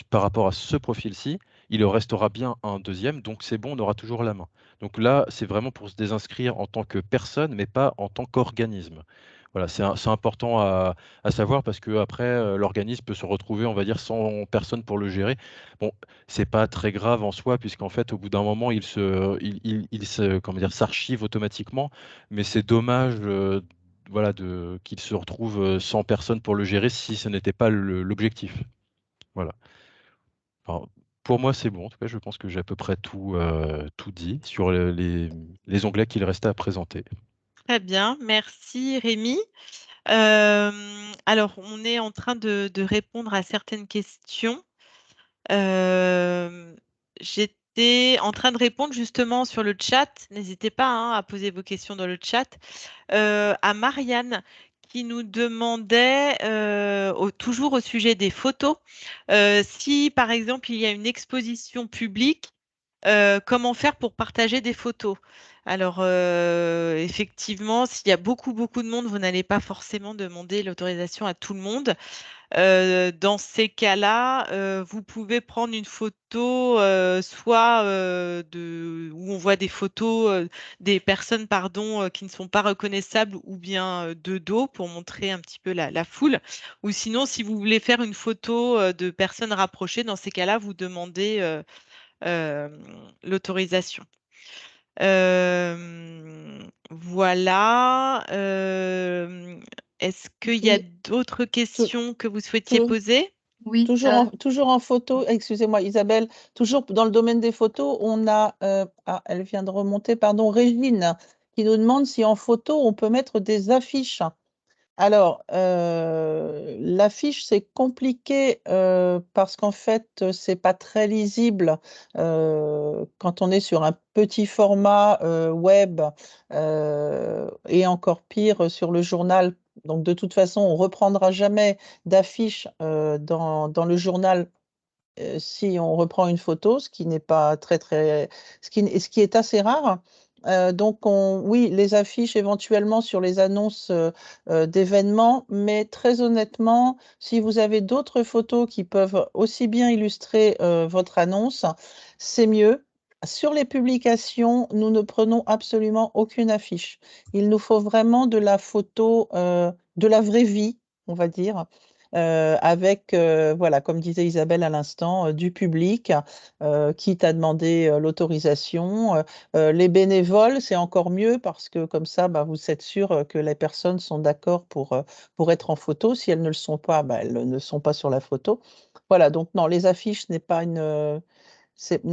par rapport à ce profil-ci, il en restera bien un deuxième, donc c'est bon, on aura toujours la main. Donc là, c'est vraiment pour se désinscrire en tant que personne, mais pas en tant qu'organisme. Voilà, c'est important à savoir parce qu'après, l'organisme peut se retrouver, on va dire, sans personne pour le gérer. Bon, c'est pas très grave en soi, puisqu'en fait, au bout d'un moment, il se comment dire, s'archive automatiquement, mais c'est dommage, voilà, qu'il se retrouve, sans personne pour le gérer si ce n'était pas l'objectif. Voilà. Alors, pour moi, c'est bon. En tout cas, je pense que j'ai à peu près tout dit sur les onglets qu'il restait à présenter. Très bien, merci Rémi. Alors, on est en train de répondre à certaines questions. J'étais en train de répondre justement sur le chat. N'hésitez pas hein, à poser vos questions dans le chat. À Marianne qui nous demandait, toujours au sujet des photos, si par exemple il y a une exposition publique, comment faire pour partager des photos? Alors, effectivement, s'il y a beaucoup de monde, vous n'allez pas forcément demander l'autorisation à tout le monde. Dans ces cas-là, vous pouvez prendre une photo, soit où on voit des photos des personnes, pardon, qui ne sont pas reconnaissables, ou bien de dos pour montrer un petit peu la foule. Ou sinon, si vous voulez faire une photo de personnes rapprochées, dans ces cas-là, vous demandez l'autorisation. Voilà. Est-ce qu'il y a d'autres questions que vous souhaitiez poser? Oui. Toujours en photo, excusez-moi Isabelle, toujours dans le domaine des photos, on a, elle vient de remonter, pardon, Régine, qui nous demande si en photo on peut mettre des affiches. Alors, l'affiche, c'est compliqué parce qu'en fait, c'est pas très lisible quand on est sur un petit format web et encore pire sur le journal. Donc, de toute façon, on reprendra jamais d'affiche dans le journal si on reprend une photo, ce qui n'est pas ce qui est assez rare. Donc, oui, les affiches éventuellement sur les annonces d'événements, mais très honnêtement, si vous avez d'autres photos qui peuvent aussi bien illustrer votre annonce, c'est mieux. Sur les publications, nous ne prenons absolument aucune affiche. Il nous faut vraiment de la photo, de la vraie vie, on va dire. Avec, voilà, comme disait Isabelle à l'instant, du public qui t'a demandé l'autorisation. Les bénévoles, c'est encore mieux parce que comme ça, bah, vous êtes sûr que les personnes sont d'accord pour être en photo. Si elles ne le sont pas, bah, elles ne sont pas sur la photo. Voilà, donc non, les affiches ne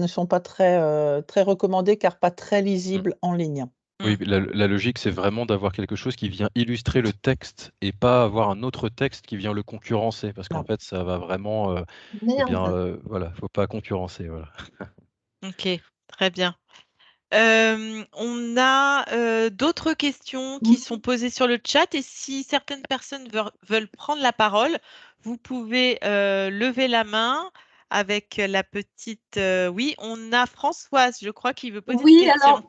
sont pas très recommandées car pas très lisibles en ligne. Oui, la logique, c'est vraiment d'avoir quelque chose qui vient illustrer le texte et pas avoir un autre texte qui vient le concurrencer parce qu'en fait, ça va vraiment, eh bien, voilà, faut pas concurrencer, voilà. Ok, très bien. On a d'autres questions qui sont posées sur le chat et si certaines personnes veulent prendre la parole, vous pouvez lever la main avec la petite... oui, on a Françoise, je crois, qui veut poser une question. Alors,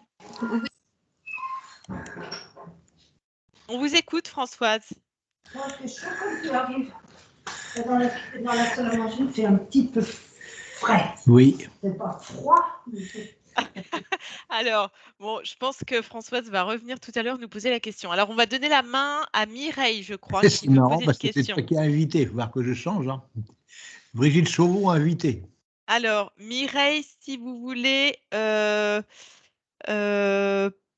On vous écoute, Françoise. parce que chaque fois que tu arrives dans la salle à manger, il fait un petit peu frais. Oui. C'est pas froid, mais Alors, bon, je pense que Françoise va revenir tout à l'heure nous poser la question. Alors, on va donner la main à Mireille, je crois, qui C'est veut marrant poser une parce que c'est question. toi qui as invité. Il faut voir que je change. Hein. Brigitte Chauveau invitée. Alors, Mireille, si vous voulez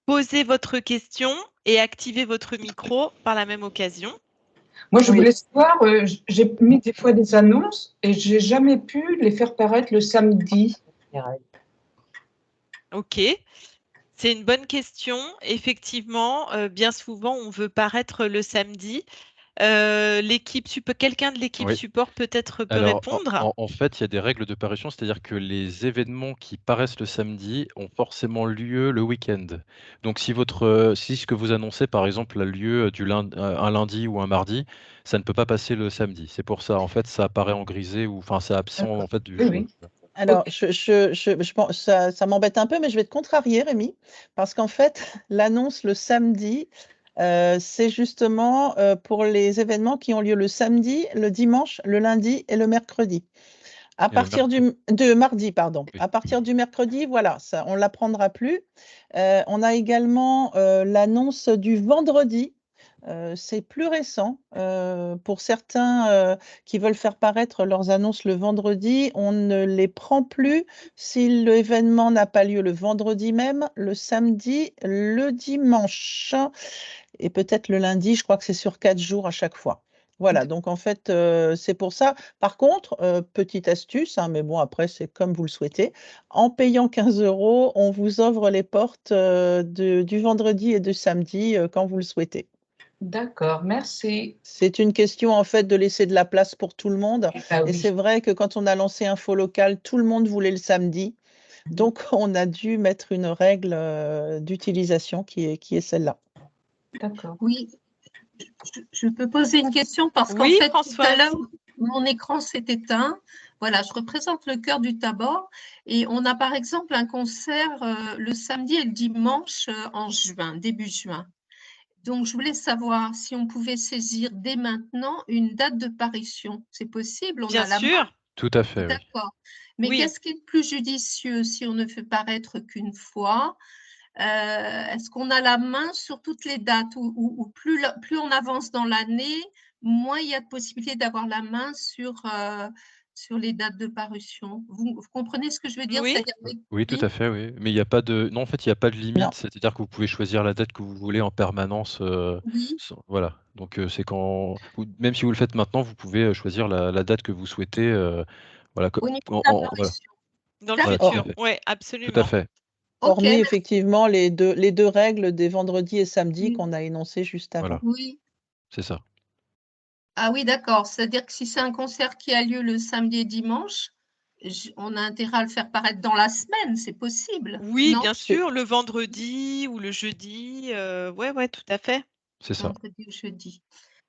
poser votre question et activer votre micro par la même occasion. Moi, je Oui. voulais savoir, j'ai mis des fois des annonces et j'ai jamais pu les faire paraître le samedi. Ok, c'est une bonne question. Effectivement, bien souvent, on veut paraître le samedi. Quelqu'un de l'équipe Oui. support peut-être peut Alors, répondre. en fait, il y a des règles de parution, c'est-à-dire que les événements qui paraissent le samedi ont forcément lieu le week-end. Donc, si ce que vous annoncez, par exemple, a lieu un lundi ou un mardi, ça ne peut pas passer le samedi. C'est pour ça, en fait, ça apparaît en grisé ou enfin, c'est absent en fait du Oui, choix. oui. Alors, Ok. je pense, ça m'embête un peu, mais je vais te contrarier, Rémi, parce qu'en fait, l'annonce le samedi, c'est justement pour les événements qui ont lieu le samedi, le dimanche, le lundi et le mercredi. À Et le partir mercredi. de mardi, pardon. Oui. À partir du mercredi, voilà, ça, on ne l'apprendra plus. On a également l'annonce du vendredi. C'est plus récent. Pour certains qui veulent faire paraître leurs annonces le vendredi, on ne les prend plus si l'événement n'a pas lieu le vendredi même, le samedi, le dimanche et peut-être le lundi. Je crois que c'est sur 4 jours à chaque fois. Voilà, donc en fait, c'est pour ça. Par contre, petite astuce, hein, mais bon, après, c'est comme vous le souhaitez. En payant 15 €, on vous ouvre les portes du vendredi et du samedi quand vous le souhaitez. D'accord, merci. C'est une question en fait de laisser de la place pour tout le monde. Ah Et c'est oui. vrai que quand on a lancé Info Local, tout le monde voulait le samedi. Donc on a dû mettre une règle d'utilisation qui est celle-là. D'accord. Oui, je peux poser une question parce qu'en Oui, fait, tout à Françoise. l'heure, mon écran s'est éteint. Voilà, je représente le cœur du Tabor et on a par exemple un concert le samedi et le dimanche en juin, début juin. Donc, je voulais savoir si on pouvait saisir dès maintenant une date de parution. C'est possible, on Bien a la main. sûr. Tout à fait, oui. D'accord. Mais Oui. qu'est-ce qui est le plus judicieux si on ne fait paraître qu'une fois? Est-ce qu'on a la main sur toutes les dates ou plus on avance dans l'année, moins il y a de possibilités d'avoir la main sur les dates de parution? Vous comprenez ce que je veux dire? Oui. C'est-à-dire, Oui, tout à fait, oui. Mais il y a pas de non, en fait, il y a pas de Non. limite, c'est-à-dire que vous pouvez choisir la date que vous voulez en permanence, oui, voilà. Donc, c'est quand ou même si vous le faites maintenant, vous pouvez, choisir la date que vous souhaitez, voilà, au niveau de voilà. l'apparition. Dans le Voilà, tout à futur. fait. Oui, Tout à absolument. fait, Ok, Hormis effectivement les deux règles des vendredis et samedis oui, qu'on a énoncées juste avant. voilà, oui. c'est ça. Ah oui, d'accord. C'est-à-dire que si c'est un concert qui a lieu le samedi et dimanche, on a intérêt à le faire paraître dans la semaine, c'est possible, Oui, non? bien sûr, le vendredi ou le jeudi. Ouais, tout à fait. C'est ça. Vendredi ou jeudi.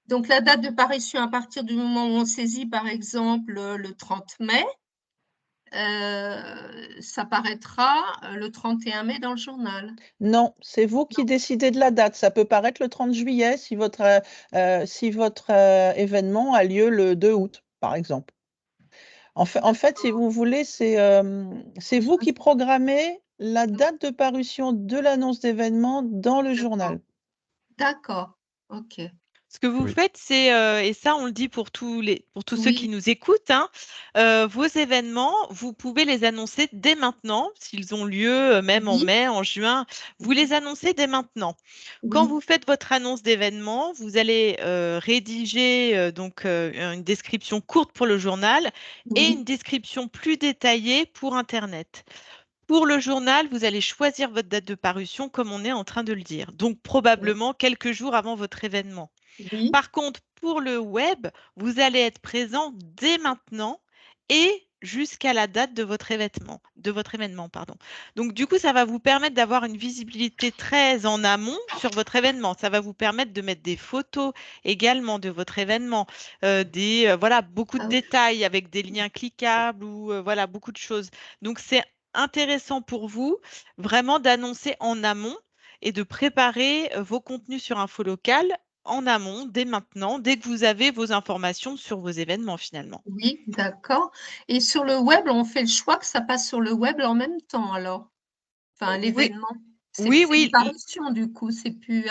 Donc, la date de parution à partir du moment où on saisit, par exemple, le 30 mai, ça paraîtra le 31 mai dans le journal. Non, c'est vous qui décidez de la date. Ça peut paraître le 30 juillet si votre événement a lieu le 2 août, par exemple. En fait, si vous voulez, c'est vous qui programmez la date de parution de l'annonce d'événement dans le journal. D'accord, ok. Ce que vous Oui. faites, c'est, et ça, on le dit pour tous ceux qui Oui, nous écoutent, hein, vos événements, vous pouvez les annoncer dès maintenant, s'ils ont lieu même en oui, mai, en juin. Vous les annoncez dès maintenant. Quand oui, vous faites votre annonce d'événement, vous allez rédiger donc une description courte pour le journal et oui, une description plus détaillée pour Internet. Pour le journal, vous allez choisir votre date de parution comme on est en train de le dire, donc probablement quelques jours avant votre événement. oui. Par contre, pour le web, vous allez être présent dès maintenant et jusqu'à la date de votre événement, pardon. Donc, du coup, ça va vous permettre d'avoir une visibilité très en amont sur votre événement. Ça va vous permettre de mettre des photos également de votre événement, voilà, beaucoup de Ah oui. détails avec des liens cliquables ou voilà, beaucoup de choses. Donc, c'est intéressant pour vous vraiment d'annoncer en amont et de préparer vos contenus sur Info Local en amont, dès maintenant, dès que vous avez vos informations sur vos événements finalement. Oui, d'accord. Et sur le web, on fait le choix que ça passe sur le web en même temps, alors? Enfin, Oui, l'événement. C'est oui, une oui, parution, du coup. C'est plus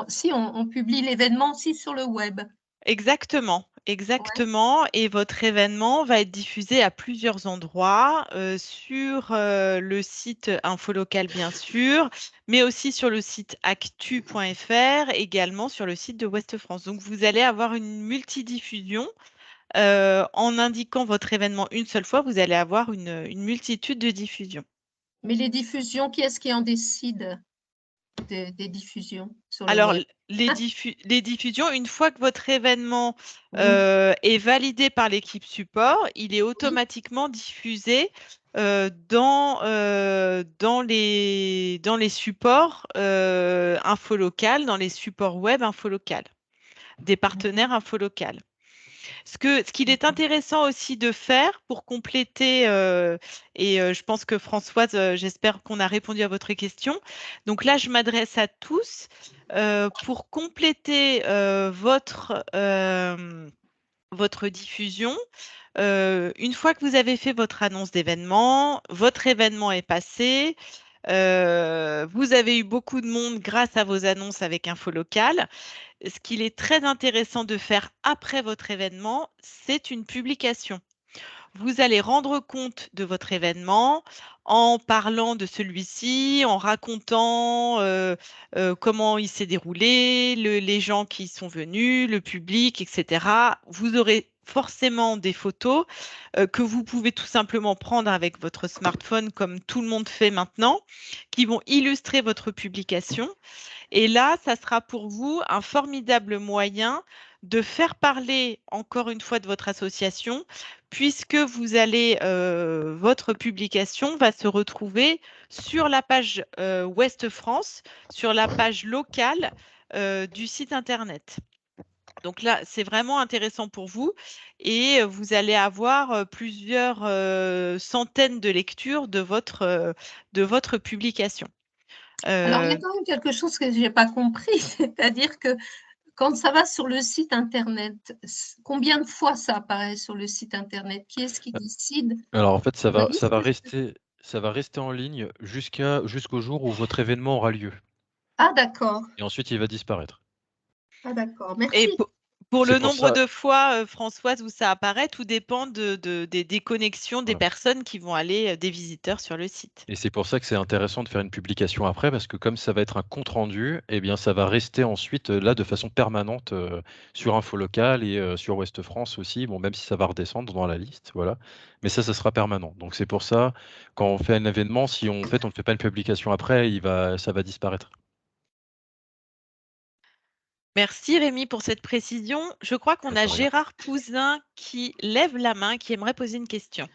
si on publie l'événement aussi sur le web. exactement, exactement. Et votre événement va être diffusé à plusieurs endroits, sur le site Infolocal, bien sûr, mais aussi sur le site actu.fr, également sur le site de Ouest France. Donc, vous allez avoir une multidiffusion. En indiquant votre événement une seule fois, vous allez avoir une multitude de diffusions. Mais les diffusions, qui est-ce qui en décide des diffusions sur le Alors, web? les diffusions, une fois que votre événement Oui. est validé par l'équipe support, il est automatiquement diffusé dans les supports infolocal, dans les supports web infolocal, des partenaires infolocal. Ce qu'il est intéressant aussi de faire pour compléter, je pense que Françoise, j'espère qu'on a répondu à votre question. Donc là, je m'adresse à tous. Pour compléter votre diffusion, une fois que vous avez fait votre annonce d'événement, votre événement est passé. Vous avez eu beaucoup de monde grâce à vos annonces avec Infolocal. Ce qu'il est très intéressant de faire après votre événement, c'est une publication. Vous allez rendre compte de votre événement en parlant de celui-ci, en racontant comment il s'est déroulé, les gens qui sont venus, le public, etc. Vous aurez forcément des photos que vous pouvez tout simplement prendre avec votre smartphone, comme tout le monde fait maintenant, qui vont illustrer votre publication. Et là, ça sera pour vous un formidable moyen de faire parler encore une fois de votre association, puisque votre publication va se retrouver sur la page Ouest France, sur la page locale du site Internet. Donc là, c'est vraiment intéressant pour vous et vous allez avoir plusieurs centaines de lectures de votre publication. Alors, il y a quand même quelque chose que je n'ai pas compris, c'est-à-dire que quand ça va sur le site Internet, combien de fois ça apparaît sur le site Internet? Qui est-ce qui décide? Alors en fait, ça Vous va, voyez ça ce va que je veux dire? rester en ligne jusqu'au jour où votre événement aura lieu. Ah, d'accord. Et ensuite, il va disparaître. Ah, d'accord. Et Merci. pour C'est le pour nombre ça. de fois, Françoise, où ça apparaît, tout dépend des connexions des Voilà. personnes qui vont aller, des visiteurs sur le site. Et c'est pour ça que c'est intéressant de faire une publication après, parce que comme ça va être un compte rendu, eh bien, ça va rester ensuite là de façon permanente sur Infolocal et sur Ouest France aussi. Bon, même si ça va redescendre dans la liste, voilà. Mais ça sera permanent. Donc c'est pour ça, quand on fait un événement, si on fait, on ne fait pas une publication après, ça va disparaître. Merci Rémi pour cette précision. Je crois qu'on a De rien. Gérard Pouzin qui lève la main, qui aimerait poser une question.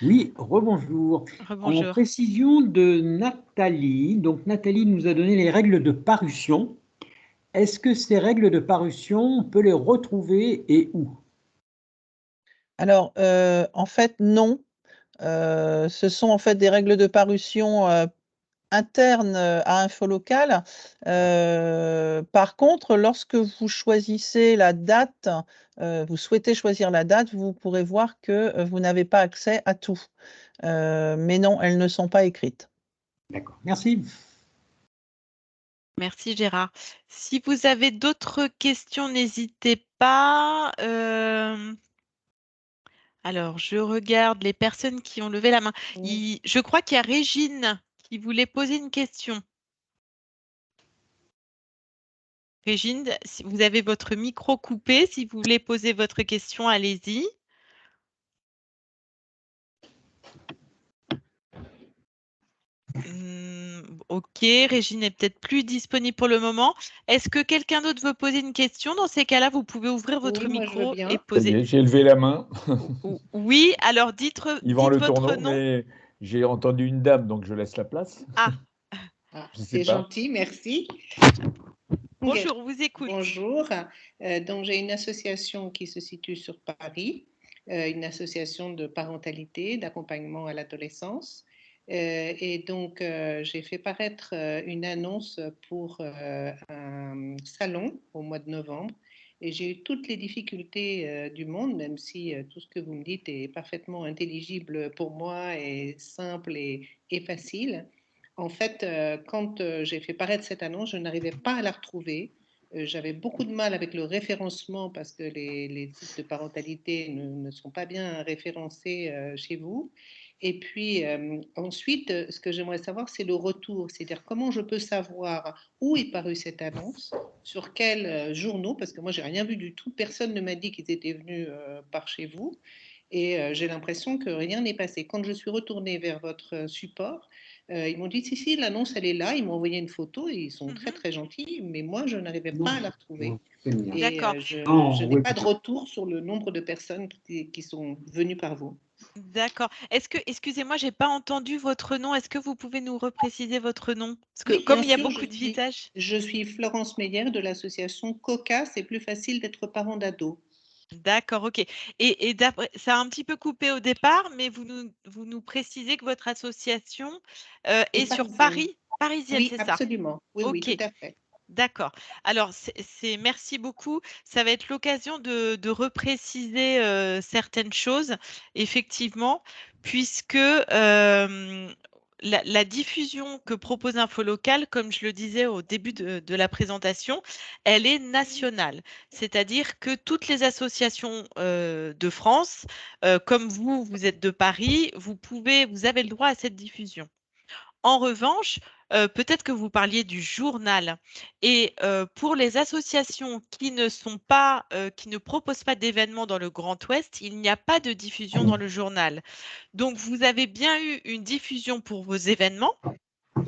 Oui, rebonjour. En Rebonjour. précision de Nathalie, donc Nathalie nous a donné les règles de parution. Est-ce que ces règles de parution, on peut les retrouver et où? Alors, en fait, non. Ce sont en fait des règles de parution internes à Infolocal. Par contre, lorsque vous choisissez la date, vous souhaitez choisir la date, vous pourrez voir que vous n'avez pas accès à tout. Mais non, elles ne sont pas écrites. D'accord, merci. Merci Gérard. Si vous avez d'autres questions, n'hésitez pas. Alors, je regarde les personnes qui ont levé la main. Je crois qu'il y a Régine qui voulait poser une question. Régine, si vous avez votre micro coupé, si vous voulez poser votre question, allez-y. Ok, Régine n'est peut-être plus disponible pour le moment. Est-ce que quelqu'un d'autre veut poser une question? Dans ces cas-là, vous pouvez ouvrir votre Oui, moi je veux micro bien. et Ça y poser. est, j'ai levé la main. Oui, alors dites Yvan Le votre Tourneau, nom. mais j'ai entendu une dame, donc je laisse la place. Ah, Ah, Je sais c'est pas. gentil, merci. bonjour, on vous écoute. Bonjour. Donc, j'ai une association qui se situe sur Paris, une association de parentalité, d'accompagnement à l'adolescence. Et donc, j'ai fait paraître une annonce pour un salon au mois de novembre. Et j'ai eu toutes les difficultés du monde, même si tout ce que vous me dites est parfaitement intelligible pour moi et simple et facile. en fait, quand j'ai fait paraître cette annonce, je n'arrivais pas à la retrouver. J'avais beaucoup de mal avec le référencement parce que les sites de parentalité ne sont pas bien référencés chez vous. Et puis ensuite, ce que j'aimerais savoir, c'est le retour, c'est-à-dire comment je peux savoir où est parue cette annonce, sur quels journaux, parce que moi, j'ai rien vu du tout. Personne ne m'a dit qu'ils étaient venus par chez vous. Et j'ai l'impression que rien n'est passé. Quand je suis retournée vers votre support, ils m'ont dit, si, l'annonce, elle est là. Ils m'ont envoyé une photo et ils sont très, très gentils, mais moi, je n'arrivais pas à la retrouver. Et je n'ai pas de retour sur le nombre de personnes qui sont venues par vous. D'accord. Excusez-moi, j'ai pas entendu votre nom. Est-ce que vous pouvez nous repréciser votre nom? Parce que Oui, comme bien il y a sûr, beaucoup de visages. je suis Florence Meyer de l'association COCA, c'est plus facile d'être parent d'ado. D'accord, ok. Et d'après, ça a un petit peu coupé au départ, mais vous nous précisez que votre association est sur Paris, parisienne, Oui, c'est ça? absolument. Oui, oui, Ok. tout à fait. D'accord. Alors, merci beaucoup. Ça va être l'occasion de repréciser certaines choses, effectivement, puisque la diffusion que propose InfoLocal, comme je le disais au début de la présentation, elle est nationale. C'est-à-dire que toutes les associations de France, comme vous êtes de Paris, vous avez le droit à cette diffusion. En revanche, peut-être que vous parliez du journal. Et pour les associations qui ne proposent pas d'événements dans le Grand Ouest, il n'y a pas de diffusion dans le journal. Donc, vous avez bien eu une diffusion pour vos événements,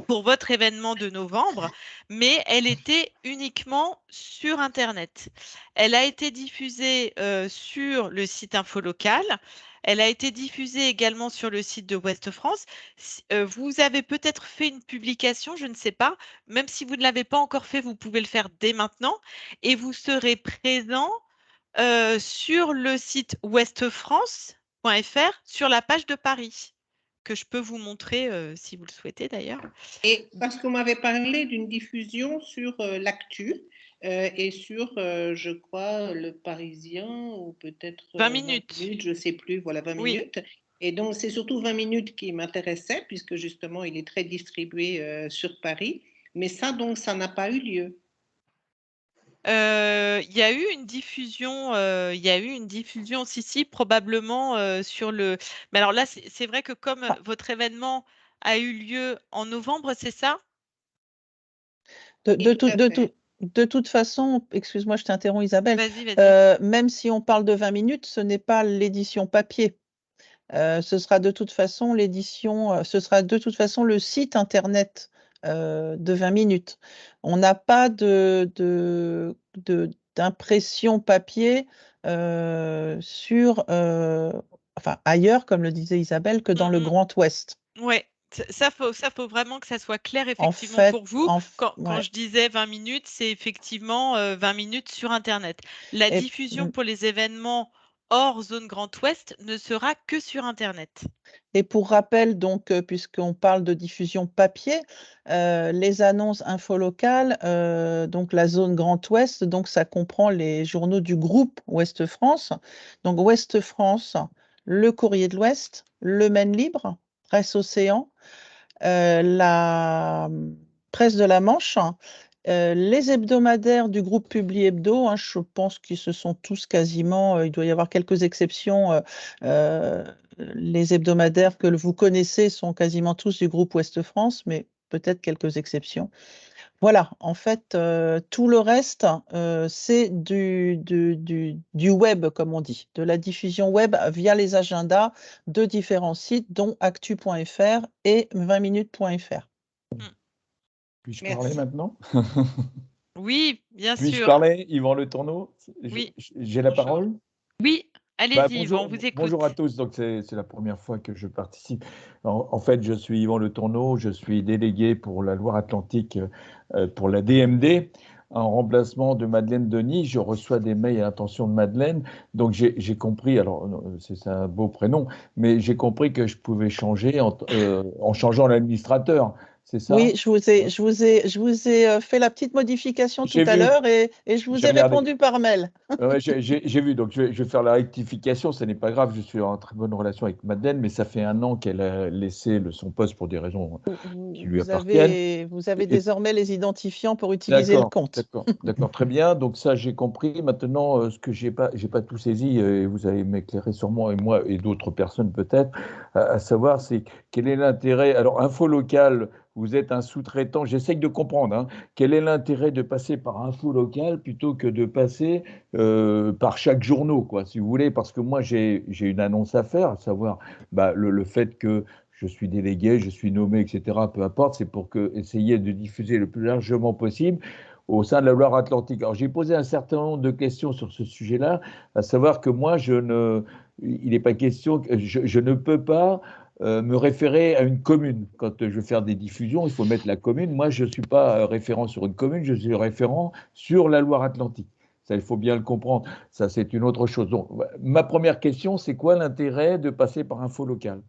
pour votre événement de novembre, mais elle était uniquement sur Internet. Elle a été diffusée sur le site InfoLocal. Elle a été diffusée également sur le site de Ouest France. Vous avez peut-être fait une publication, je ne sais pas. Même si vous ne l'avez pas encore fait, vous pouvez le faire dès maintenant. Et vous serez présent sur le site ouestfrance.fr sur la page de Paris, que je peux vous montrer si vous le souhaitez d'ailleurs. Et parce qu'on m'avait parlé d'une diffusion sur l'actu et sur, je crois, le Parisien ou peut-être 20 minutes. 20 minutes, je ne sais plus, voilà, 20 Oui. minutes. Et donc, c'est surtout 20 minutes qui m'intéressaient puisque justement, il est très distribué sur Paris. Mais ça, donc, ça n'a pas eu lieu. Il y a eu une diffusion, si, probablement sur le. Mais alors là, c'est vrai que comme votre événement a eu lieu en novembre, c'est ça? De toute façon, excuse-moi, je t'interromps Isabelle, Vas-y. même si on parle de 20 minutes, ce n'est pas l'édition papier. Ce sera de toute façon le site internet de 20 minutes. On n'a pas d'impression papier ailleurs, comme le disait Isabelle, que dans le Grand Ouest. Oui, ça faut vraiment que ça soit clair effectivement pour vous. Quand je disais 20 minutes, c'est effectivement 20 minutes sur Internet. La diffusion pour les événements hors zone Grand Ouest ne sera que sur Internet. Et pour rappel, donc, puisqu'on parle de diffusion papier, les annonces InfoLocal, donc la zone Grand Ouest, donc ça comprend les journaux du groupe Ouest France. Donc Ouest France, le Courrier de l'Ouest, le Maine Libre, Presse Océan, la Presse de la Manche, les hebdomadaires du groupe Publi Hebdo, hein, je pense qu'ils se sont tous quasiment, il doit y avoir quelques exceptions, les hebdomadaires que vous connaissez sont quasiment tous du groupe Ouest France, mais peut-être quelques exceptions. Voilà, en fait, tout le reste, c'est du web, comme on dit, de la diffusion web via les agendas de différents sites, dont actu.fr et 20minutes.fr. Puis-je parler maintenant? Oui, bien sûr. Puis-je parler, Yvan Le Tourneau? Oui. J'ai la parole? Oui, allez-y, Yvan, on vous écoute. Bonjour à tous, donc c'est la première fois que je participe. En fait, je suis Yvan Le Tourneau, je suis délégué pour la Loire-Atlantique pour la DMD. En remplacement de Madeleine Denis, je reçois des mails à l'intention de Madeleine. Donc j'ai compris, alors c'est un beau prénom, mais j'ai compris que je pouvais changer en changeant l'administrateur. c'est ça? Oui, je vous ai fait la petite modification tout J'ai à vu. l'heure et je vous J'ai ai regardé. répondu par mail. Ouais, j'ai vu, donc je vais faire la rectification, ce n'est pas grave, je suis en très bonne relation avec Madeleine, mais ça fait 1 an qu'elle a laissé son poste pour des raisons qui lui appartiennent. Vous avez Et- désormais les identifiants pour utiliser le compte. D'accord, très bien. Donc ça, j'ai compris. Maintenant, ce que j'ai pas tout saisi, et vous allez m'éclairer sur moi et d'autres personnes peut-être, à savoir, c'est quel est l'intérêt. Alors, Info Local, vous êtes un sous-traitant. J'essaye de comprendre. Hein, quel est l'intérêt de passer par Info Local plutôt que de passer par chaque journaux, quoi, si vous voulez, parce que moi, j'ai une annonce à faire, à savoir le fait que je suis délégué, je suis nommé, etc., peu importe, c'est pour essayer de diffuser le plus largement possible au sein de la Loire-Atlantique. Alors, j'ai posé un certain nombre de questions sur ce sujet-là, à savoir que moi, il n'est pas question, je ne peux pas me référer à une commune. Quand je veux faire des diffusions, il faut mettre la commune. Moi, je ne suis pas référent sur une commune, je suis référent sur la Loire-Atlantique. Ça, il faut bien le comprendre. Ça, c'est une autre chose. Donc, ma première question, c'est quoi l'intérêt de passer par Info Local?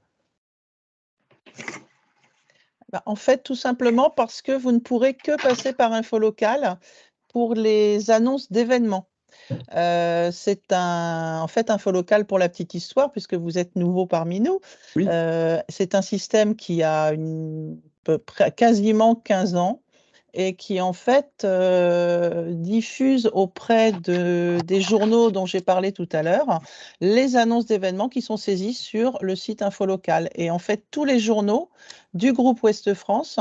En fait, tout simplement parce que vous ne pourrez que passer par Info Local pour les annonces d'événements. C'est en fait Info Local, pour la petite histoire, puisque vous êtes nouveau parmi nous. Oui. C'est un système qui a quasiment 15 ans et qui en fait diffuse auprès des journaux dont j'ai parlé tout à l'heure les annonces d'événements qui sont saisies sur le site Info Local. Et en fait, tous les journaux du groupe Ouest France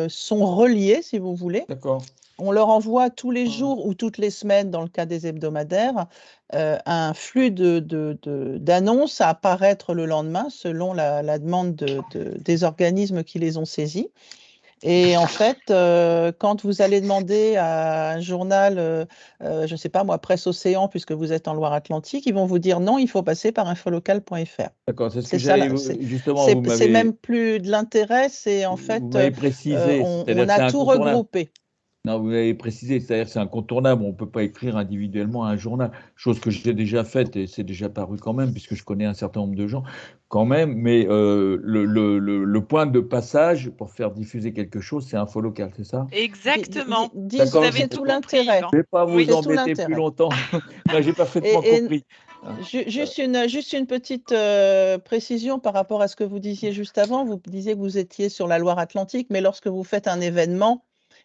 sont reliés, si vous voulez. D'accord. On leur envoie tous les jours ou toutes les semaines, dans le cas des hebdomadaires, un flux d'annonces à apparaître le lendemain selon la demande des organismes qui les ont saisis. Et en fait, quand vous allez demander à un journal, je ne sais pas moi, Presse Océan, puisque vous êtes en Loire-Atlantique, ils vont vous dire non, il faut passer par infolocal.fr. D'accord, c'est ce que j'allais justement, vous C'est m'avez... même plus de l'intérêt, c'est en fait, Vous m'avez précisé, on a tout regroupé. Non, vous l'avez précisé, c'est-à-dire que c'est incontournable, on ne peut pas écrire individuellement à un journal, chose que j'ai déjà faite et c'est déjà paru quand même, puisque je connais un certain nombre de gens quand même, mais le point de passage pour faire diffuser quelque chose, c'est Info Local, c'est ça? Exactement. Disons que c'est tout l'intérêt. Je ne vais pas vous embêter plus longtemps, j'ai parfaitement compris. Juste une petite précision par rapport à ce que vous disiez juste avant. Vous disiez que vous étiez sur la Loire-Atlantique, mais lorsque vous faites un événement,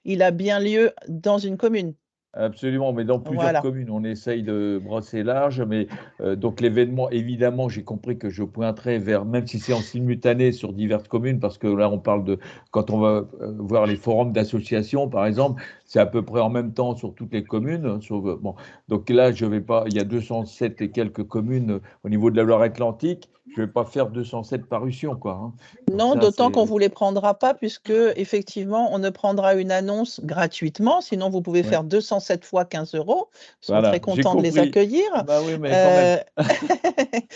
il a bien lieu dans une commune. Absolument, mais dans plusieurs communes, on essaye de brosser large. Mais donc l'événement, évidemment, j'ai compris que je pointerai vers, même si c'est en simultané sur diverses communes, parce que là, on parle quand on va voir les forums d'associations, par exemple, c'est à peu près en même temps sur toutes les communes. Bon, donc là, je vais pas, il y a 207 et quelques communes au niveau de la Loire-Atlantique. Je ne vais pas faire 207 parutions, quoi. Hein. Non, d'autant qu'on ne vous les prendra pas, puisque effectivement, on ne prendra une annonce gratuitement. Sinon, vous pouvez faire 207 fois 15 €. Nous sommes très contents de les accueillir. Bah oui, mais quand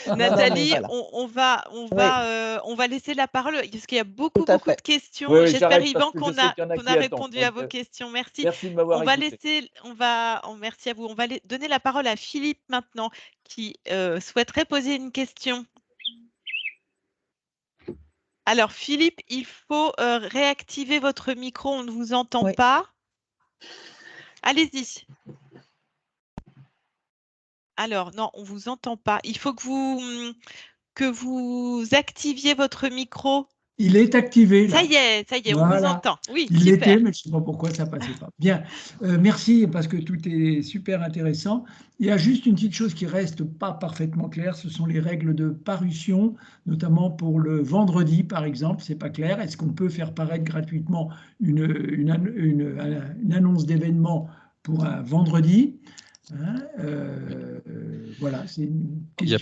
même. Nathalie, on va laisser la parole, parce qu'il y a beaucoup de questions. Oui, J'espère, Yvan, qu'on a répondu à vos questions. Merci. Merci de m'avoir écouté. Merci à vous. On va donner la parole à Philippe maintenant, qui souhaiterait poser une question. Alors, Philippe, il faut réactiver votre micro, on ne vous entend pas. Allez-y. Alors, non, on ne vous entend pas. Il faut que vous activiez votre micro. Il est activé, là. Ça y est, on vous entend. Oui, il super. l'était, mais je ne sais pas pourquoi ça ne passait pas. Bien, merci, parce que tout est super intéressant. Il y a juste une petite chose qui ne reste pas parfaitement claire, ce sont les règles de parution, notamment pour le vendredi, par exemple, ce n'est pas clair. Est-ce qu'on peut faire paraître gratuitement une annonce d'événement pour un vendredi, hein, voilà, c'est une question.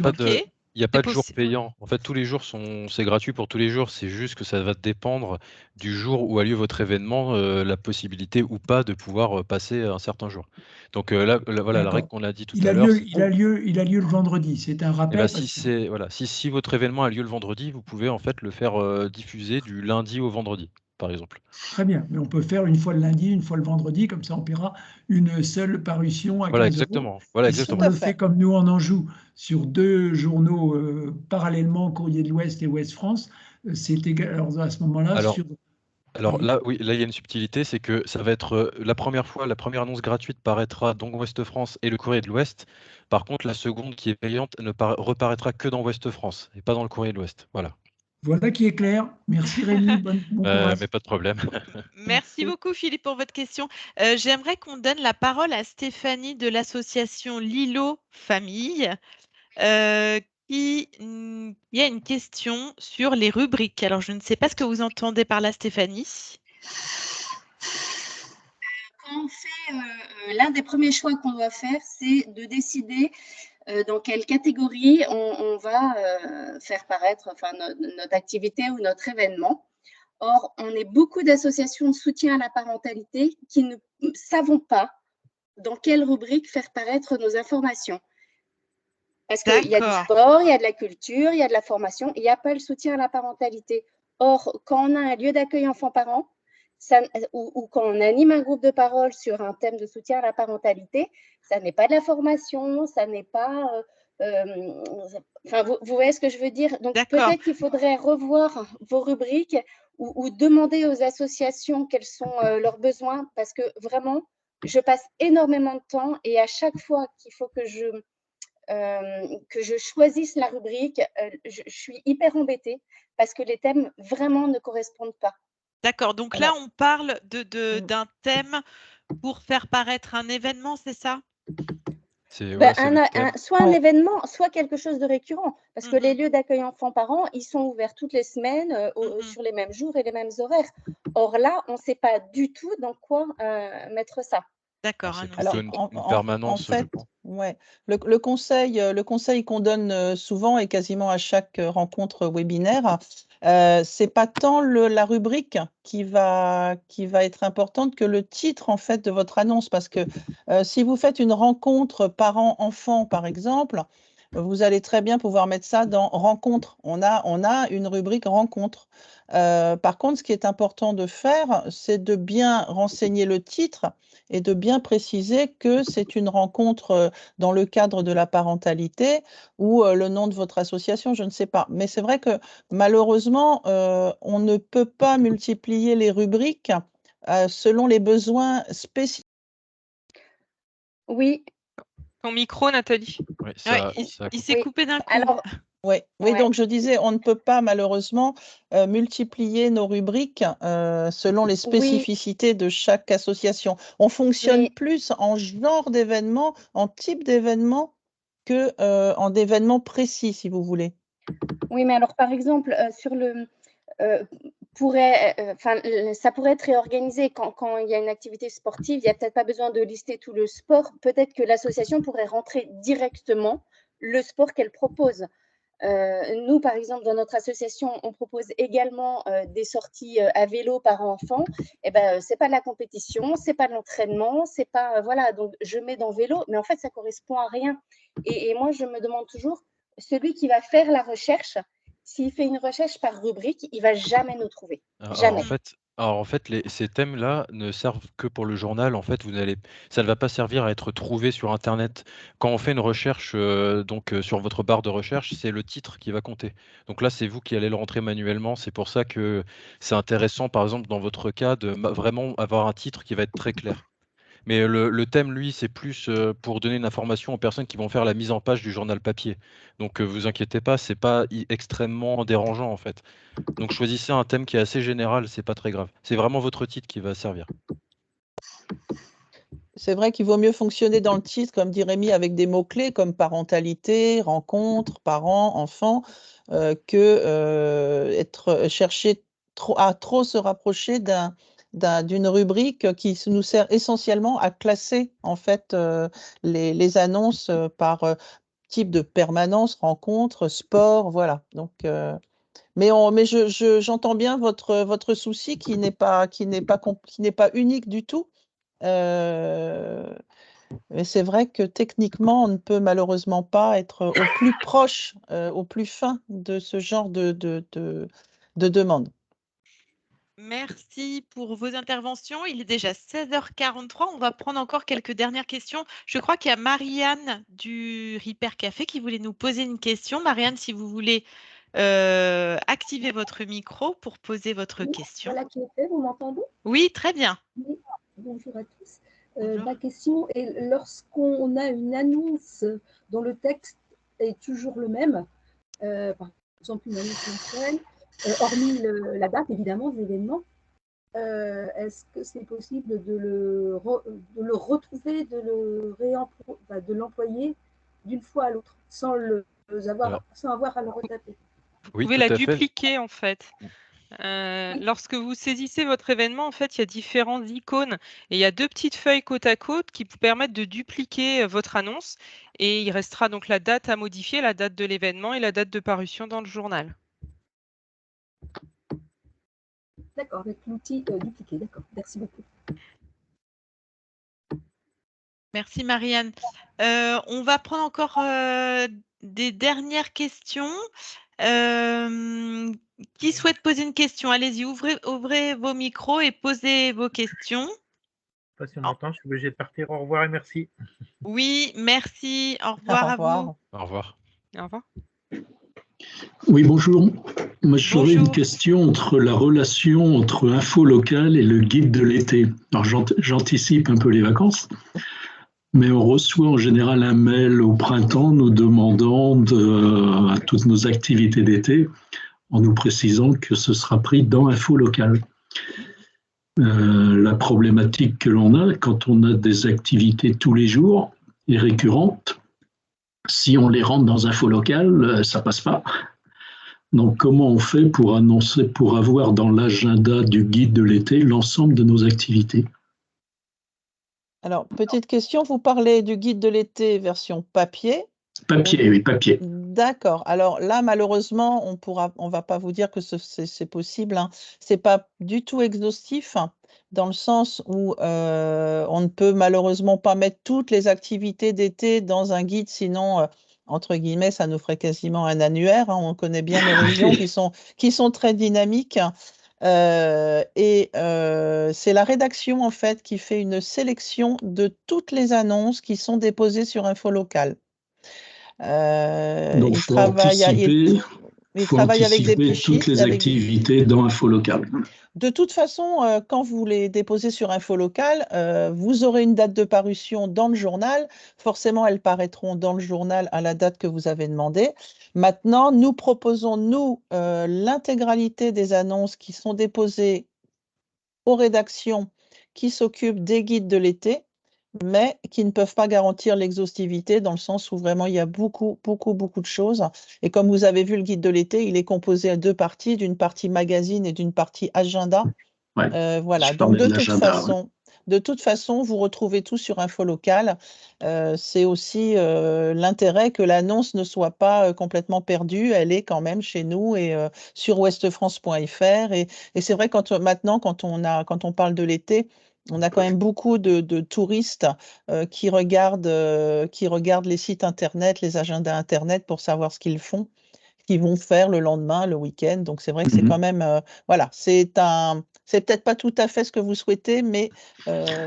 Il n'y a pas de jour payant. En fait, tous les jours c'est gratuit pour tous les jours. C'est juste que ça va dépendre du jour où a lieu votre événement, la possibilité ou pas de pouvoir passer un certain jour. Donc là, voilà la règle qu'on a dit tout à l'heure. Il a lieu le vendredi. C'est un rappel. Si votre événement a lieu le vendredi, vous pouvez en fait le faire diffuser du lundi au vendredi, par exemple. Très bien, mais on peut faire une fois le lundi, une fois le vendredi, comme ça on paiera une seule parution à 15 €. Exactement. Voilà, exactement. Si on le fait comme nous en Anjou, sur 2 journaux parallèlement, Courrier de l'Ouest et Ouest France, c'est égal. Alors à ce moment-là, Alors Oui. là, oui, là, il y a une subtilité, c'est que ça va être la première fois, la première annonce gratuite paraîtra dans Ouest France et le Courrier de l'Ouest. Par contre, la seconde qui est payante ne reparaîtra que dans Ouest France et pas dans le Courrier de l'Ouest. Voilà. Voilà qui est clair. Merci Rémi, bon courage. Mais pas de problème. Merci beaucoup Philippe pour votre question. J'aimerais qu'on donne la parole à Stéphanie de l'association Lilo Famille qui a une question sur les rubriques. Alors, je ne sais pas ce que vous entendez par là, Stéphanie. Quand on fait, l'un des premiers choix qu'on doit faire, c'est de décider dans quelle catégorie on va faire paraître notre activité ou notre événement. Or, on est beaucoup d'associations de soutien à la parentalité qui ne savons pas dans quelle rubrique faire paraître nos informations. Parce qu'il y a du sport, il y a de la culture, il y a de la formation, il n'y a pas le soutien à la parentalité. Or, quand on a un lieu d'accueil enfants-parents, ou quand on anime un groupe de parole sur un thème de soutien à la parentalité, ça n'est pas de la formation, ça n'est pas… vous voyez ce que je veux dire? Donc, peut-être qu'il faudrait revoir vos rubriques ou demander aux associations quels sont leurs besoins, parce que vraiment, je passe énormément de temps et à chaque fois qu'il faut que je choisisse la rubrique, je suis hyper embêtée parce que les thèmes vraiment ne correspondent pas. D'accord, donc là, on parle d'un thème pour faire paraître un événement, c'est ça? Soit un événement, soit quelque chose de récurrent. Parce que les lieux d'accueil enfants-parents, ils sont ouverts toutes les semaines, sur les mêmes jours et les mêmes horaires. Or là, on ne sait pas du tout dans quoi mettre ça. D'accord. Alors, une permanence, en fait, le conseil qu'on donne souvent et quasiment à chaque rencontre webinaire, c'est pas tant la rubrique qui va être importante que le titre en fait de votre annonce, parce que si vous faites une rencontre parents-enfants par exemple, vous allez très bien pouvoir mettre ça dans rencontre. On a une rubrique rencontre. Par contre, ce qui est important de faire, c'est de bien renseigner le titre et de bien préciser que c'est une rencontre dans le cadre de la parentalité ou le nom de votre association, je ne sais pas. Mais c'est vrai que malheureusement, on ne peut pas multiplier les rubriques selon les besoins spécifiques. Oui. Ton micro, Nathalie. Oui, il s'est coupé d'un coup. Alors, oui, donc je disais, on ne peut pas malheureusement multiplier nos rubriques selon les spécificités de chaque association. On fonctionne plus en genre d'événement, en type d'événement que en d'événement précis, si vous voulez. Oui, mais alors par exemple, sur le… ça pourrait être réorganisé quand il y a une activité sportive, il n'y a peut-être pas besoin de lister tout le sport. Peut-être que l'association pourrait rentrer directement le sport qu'elle propose. Nous, par exemple, dans notre association, on propose également des sorties à vélo par enfant. Eh ben, c'est pas de la compétition, c'est pas de l'entraînement, c'est pas voilà. Donc, je mets dans vélo, mais en fait, ça correspond à rien. Et moi, je me demande toujours, celui qui va faire la recherche, s'il fait une recherche par rubrique, il va jamais nous trouver. Jamais. En fait, ces thèmes-là ne servent que pour le journal. En fait, ça ne va pas servir à être trouvé sur Internet. Quand on fait une recherche sur votre barre de recherche, c'est le titre qui va compter. Donc là, c'est vous qui allez le rentrer manuellement. C'est pour ça que c'est intéressant, par exemple, dans votre cas, de vraiment avoir un titre qui va être très clair. Mais le thème, lui, c'est plus pour donner une information aux personnes qui vont faire la mise en page du journal papier. Donc, vous inquiétez pas, c'est pas extrêmement dérangeant en fait. Donc, choisissez un thème qui est assez général, c'est pas très grave. C'est vraiment votre titre qui va servir. C'est vrai qu'il vaut mieux fonctionner dans le titre, comme dit Rémi, avec des mots-clés comme parentalité, rencontre, parents, enfants, que chercher à trop se rapprocher d'une rubrique qui nous sert essentiellement à classer en fait les annonces par type de permanence, rencontre, sport, voilà. Donc, mais j'entends bien votre souci qui n'est pas unique du tout. Mais c'est vrai que techniquement, on ne peut malheureusement pas être au plus proche, au plus fin de ce genre de demande. Merci pour vos interventions. Il est déjà 16h43. On va prendre encore quelques dernières questions. Je crois qu'il y a Marianne du Ripper Café qui voulait nous poser une question. Marianne, si vous voulez activez votre micro pour poser votre Oui, question. voilà qui est fait, vous m'entendez? Oui, très bien. Oui, bonjour à tous. Bonjour. Ma question est, lorsqu'on a une annonce dont le texte est toujours le même, par exemple une annonce mensuelle, hormis la date évidemment de l'événement, est-ce que c'est possible de le retrouver, de l'employer d'une fois à l'autre, sans avoir à le retaper? Vous Oui, pouvez tout la à fait. dupliquer en fait. Lorsque vous saisissez votre événement, en fait, il y a différentes icônes et il y a 2 petites feuilles côte à côte qui vous permettent de dupliquer votre annonce et il restera donc la date à modifier, la date de l'événement et la date de parution dans le journal. D'accord, avec l'outil dupliqué, d'accord. Merci beaucoup. Merci Marianne. On va prendre encore des dernières questions. Qui souhaite poser une question? Allez-y, ouvrez vos micros et posez vos questions. Je ne sais pas si on m'entend, je suis obligé de partir. Au revoir et merci. Oui, merci. Au revoir Au à revoir. vous. Au revoir. Au revoir. Oui, bonjour. Moi, j'aurais une Bonjour. question entre la relation entre Info Local et le guide de l'été. Alors, j'anticipe un peu les vacances, mais on reçoit en général un mail au printemps nous demandant à toutes nos activités d'été, en nous précisant que ce sera pris dans Info Local. La problématique que l'on a quand on a des activités tous les jours et récurrentes, si on les rentre dans Info Local, ça passe pas. Donc, comment on fait pour annoncer, pour avoir dans l'agenda du guide de l'été l'ensemble de nos activités? Alors, petite question, vous parlez du guide de l'été version papier? Papier, oui, papier. D'accord. Alors là, malheureusement, on va pas vous dire que c'est possible, hein. C'est pas du tout exhaustif, hein, dans le sens où on ne peut malheureusement pas mettre toutes les activités d'été dans un guide, sinon, entre guillemets, ça nous ferait quasiment un annuaire, hein. On connaît bien nos régions qui sont très dynamiques. C'est la rédaction en fait qui fait une sélection de toutes les annonces qui sont déposées sur Info Local. Donc, Il travaille avec des toutes les activités dans Info Local. De toute façon, quand vous les déposez sur Info Local, vous aurez une date de parution dans le journal. Forcément, elles paraîtront dans le journal à la date que vous avez demandé. Maintenant, nous proposons, l'intégralité des annonces qui sont déposées aux rédactions qui s'occupent des guides de l'été, mais qui ne peuvent pas garantir l'exhaustivité dans le sens où vraiment il y a beaucoup de choses. Et comme vous avez vu, le guide de l'été, il est composé à 2 parties, d'une partie magazine et d'une partie agenda. Ouais, Voilà, je donc parlais de l'agenda, ouais. de toute façon, vous retrouvez tout sur Info Local. C'est aussi l'intérêt que l'annonce ne soit pas complètement perdue. Elle est quand même chez nous et sur ouestfrance.fr. Et c'est vrai maintenant, quand on parle de l'été, on a quand même beaucoup de touristes qui regardent les sites internet, les agendas internet pour savoir ce qu'ils font, ce qu'ils vont faire le lendemain, le week-end. Donc c'est vrai que c'est quand même voilà, c'est peut-être pas tout à fait ce que vous souhaitez, mais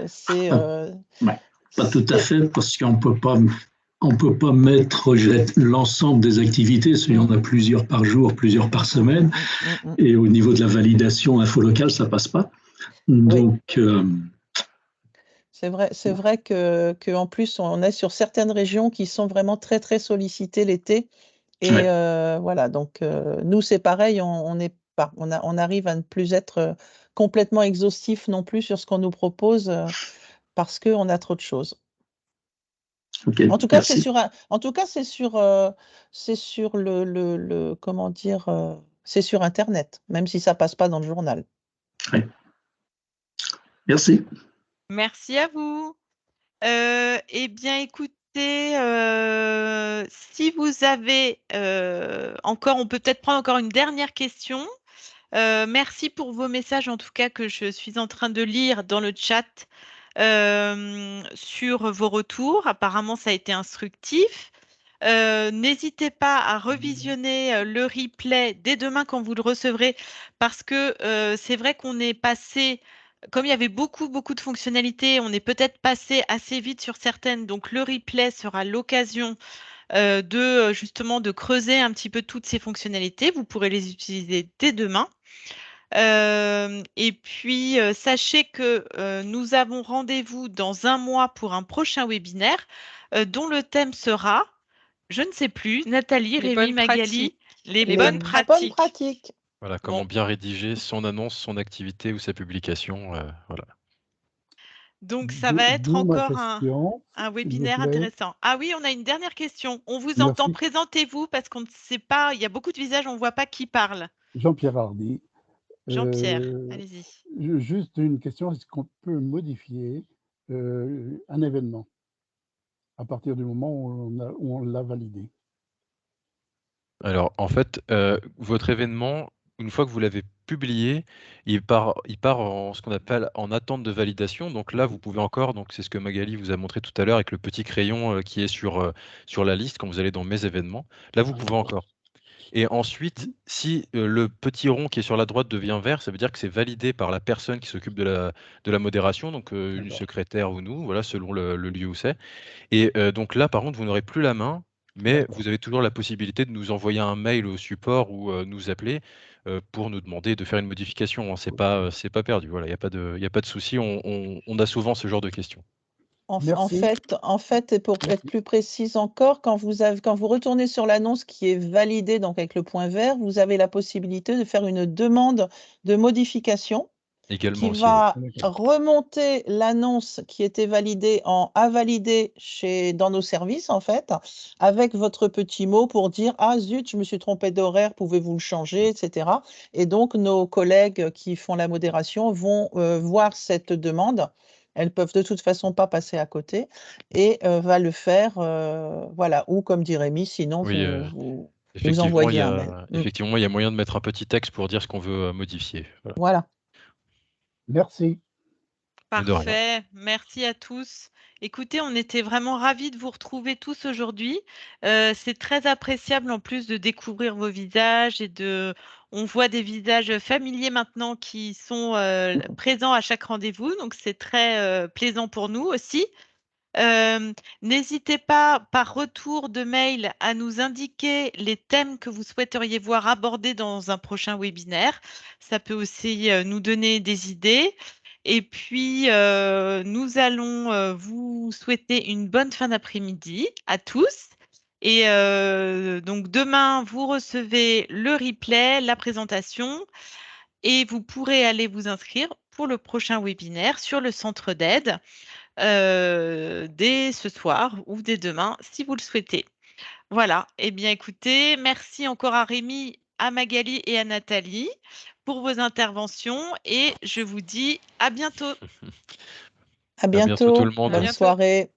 c'est Ouais, pas tout à fait, parce qu'on peut pas mettre l'ensemble des activités, il y en a plusieurs par jour, plusieurs par semaine, et au niveau de la validation Info Local, ça passe pas. Donc, c'est vrai que en plus, on est sur certaines régions qui sont vraiment très, très sollicitées l'été. Et voilà, donc nous, c'est pareil, on arrive à ne plus être complètement exhaustif non plus sur ce qu'on nous propose parce qu'on a trop de choses. Okay, en tout cas, merci. c'est sur le comment dire, c'est sur Internet, même si ça passe pas dans le journal. Ouais. Merci. Merci à vous. Eh bien, écoutez, si vous avez encore, on peut peut-être prendre encore une dernière question. Merci pour vos messages, en tout cas, que je suis en train de lire dans le chat sur vos retours. Apparemment, ça a été instructif. N'hésitez pas à revisionner le replay dès demain quand vous le recevrez, parce que c'est vrai qu'on est passé, comme il y avait beaucoup de fonctionnalités, on est peut-être passé assez vite sur certaines, donc le replay sera l'occasion justement de creuser un petit peu toutes ces fonctionnalités. Vous pourrez les utiliser dès demain. Et puis, sachez que nous avons rendez-vous dans un mois pour un prochain webinaire dont le thème sera, je ne sais plus, Nathalie, Les Rémi, bonnes Magali, les Les bonnes bonnes pratiques. pratiques. Voilà, comment Bon. bien rédiger son annonce, son activité ou sa publication. Voilà. Donc, ça va être D'où ma encore question, un s'il vous webinaire plaît. intéressant. Ah oui, on a une dernière question. On vous Merci. entend, présentez-vous parce qu'on ne sait pas, il y a beaucoup de visages, on ne voit pas qui parle. Jean-Pierre Hardy. Jean-Pierre, allez-y. Juste une question, est-ce qu'on peut modifier un événement à partir du moment où on l'a validé? Alors, en fait, votre événement, une fois que vous l'avez publié, il part en ce qu'on appelle en attente de validation. Donc là, vous pouvez encore, donc c'est ce que Magali vous a montré tout à l'heure avec le petit crayon qui est sur la liste quand vous allez dans mes événements. Là, vous pouvez encore. Et ensuite, si le petit rond qui est sur la droite devient vert, ça veut dire que c'est validé par la personne qui s'occupe de la modération, donc une secrétaire ou nous, voilà, selon le lieu où c'est. Et donc là, par contre, vous n'aurez plus la main, mais vous avez toujours la possibilité de nous envoyer un mail au support ou nous appeler pour nous demander de faire une modification, hein. C'est pas perdu, voilà, il y a pas de souci, on a souvent ce genre de questions. En fait, et pour être plus précise encore, quand vous retournez sur l'annonce qui est validée, donc avec le point vert, vous avez la possibilité de faire une demande de modification Également qui aussi, va oui. remonter l'annonce qui était validée à valider dans nos services, en fait, avec votre petit mot pour dire « Ah zut, je me suis trompé d'horaire, pouvez-vous le changer ?» etc. Et donc, nos collègues qui font la modération vont voir cette demande. Elles peuvent de toute façon pas passer à côté et va le faire, voilà. Ou comme dit Rémi, sinon Oui, vous effectivement, envoyez un mail. effectivement, il y a moyen de mettre un petit texte pour dire ce qu'on veut modifier. Voilà. Voilà. Merci. Mais de rien. Parfait, merci à tous. Écoutez, on était vraiment ravis de vous retrouver tous aujourd'hui. C'est très appréciable en plus de découvrir vos visages on voit des visages familiers maintenant qui sont présents à chaque rendez-vous, donc c'est très plaisant pour nous aussi. N'hésitez pas par retour de mail à nous indiquer les thèmes que vous souhaiteriez voir abordés dans un prochain webinaire. Ça peut aussi nous donner des idées. Et puis, nous allons vous souhaiter une bonne fin d'après-midi à tous. Et donc, demain, vous recevez le replay, la présentation, et vous pourrez aller vous inscrire pour le prochain webinaire sur le centre d'aide dès ce soir ou dès demain, si vous le souhaitez. Voilà. Eh bien, écoutez, merci encore à Rémi, à Magali et à Nathalie pour vos interventions et je vous dis à bientôt. À bientôt. tout le monde. Bonne soirée.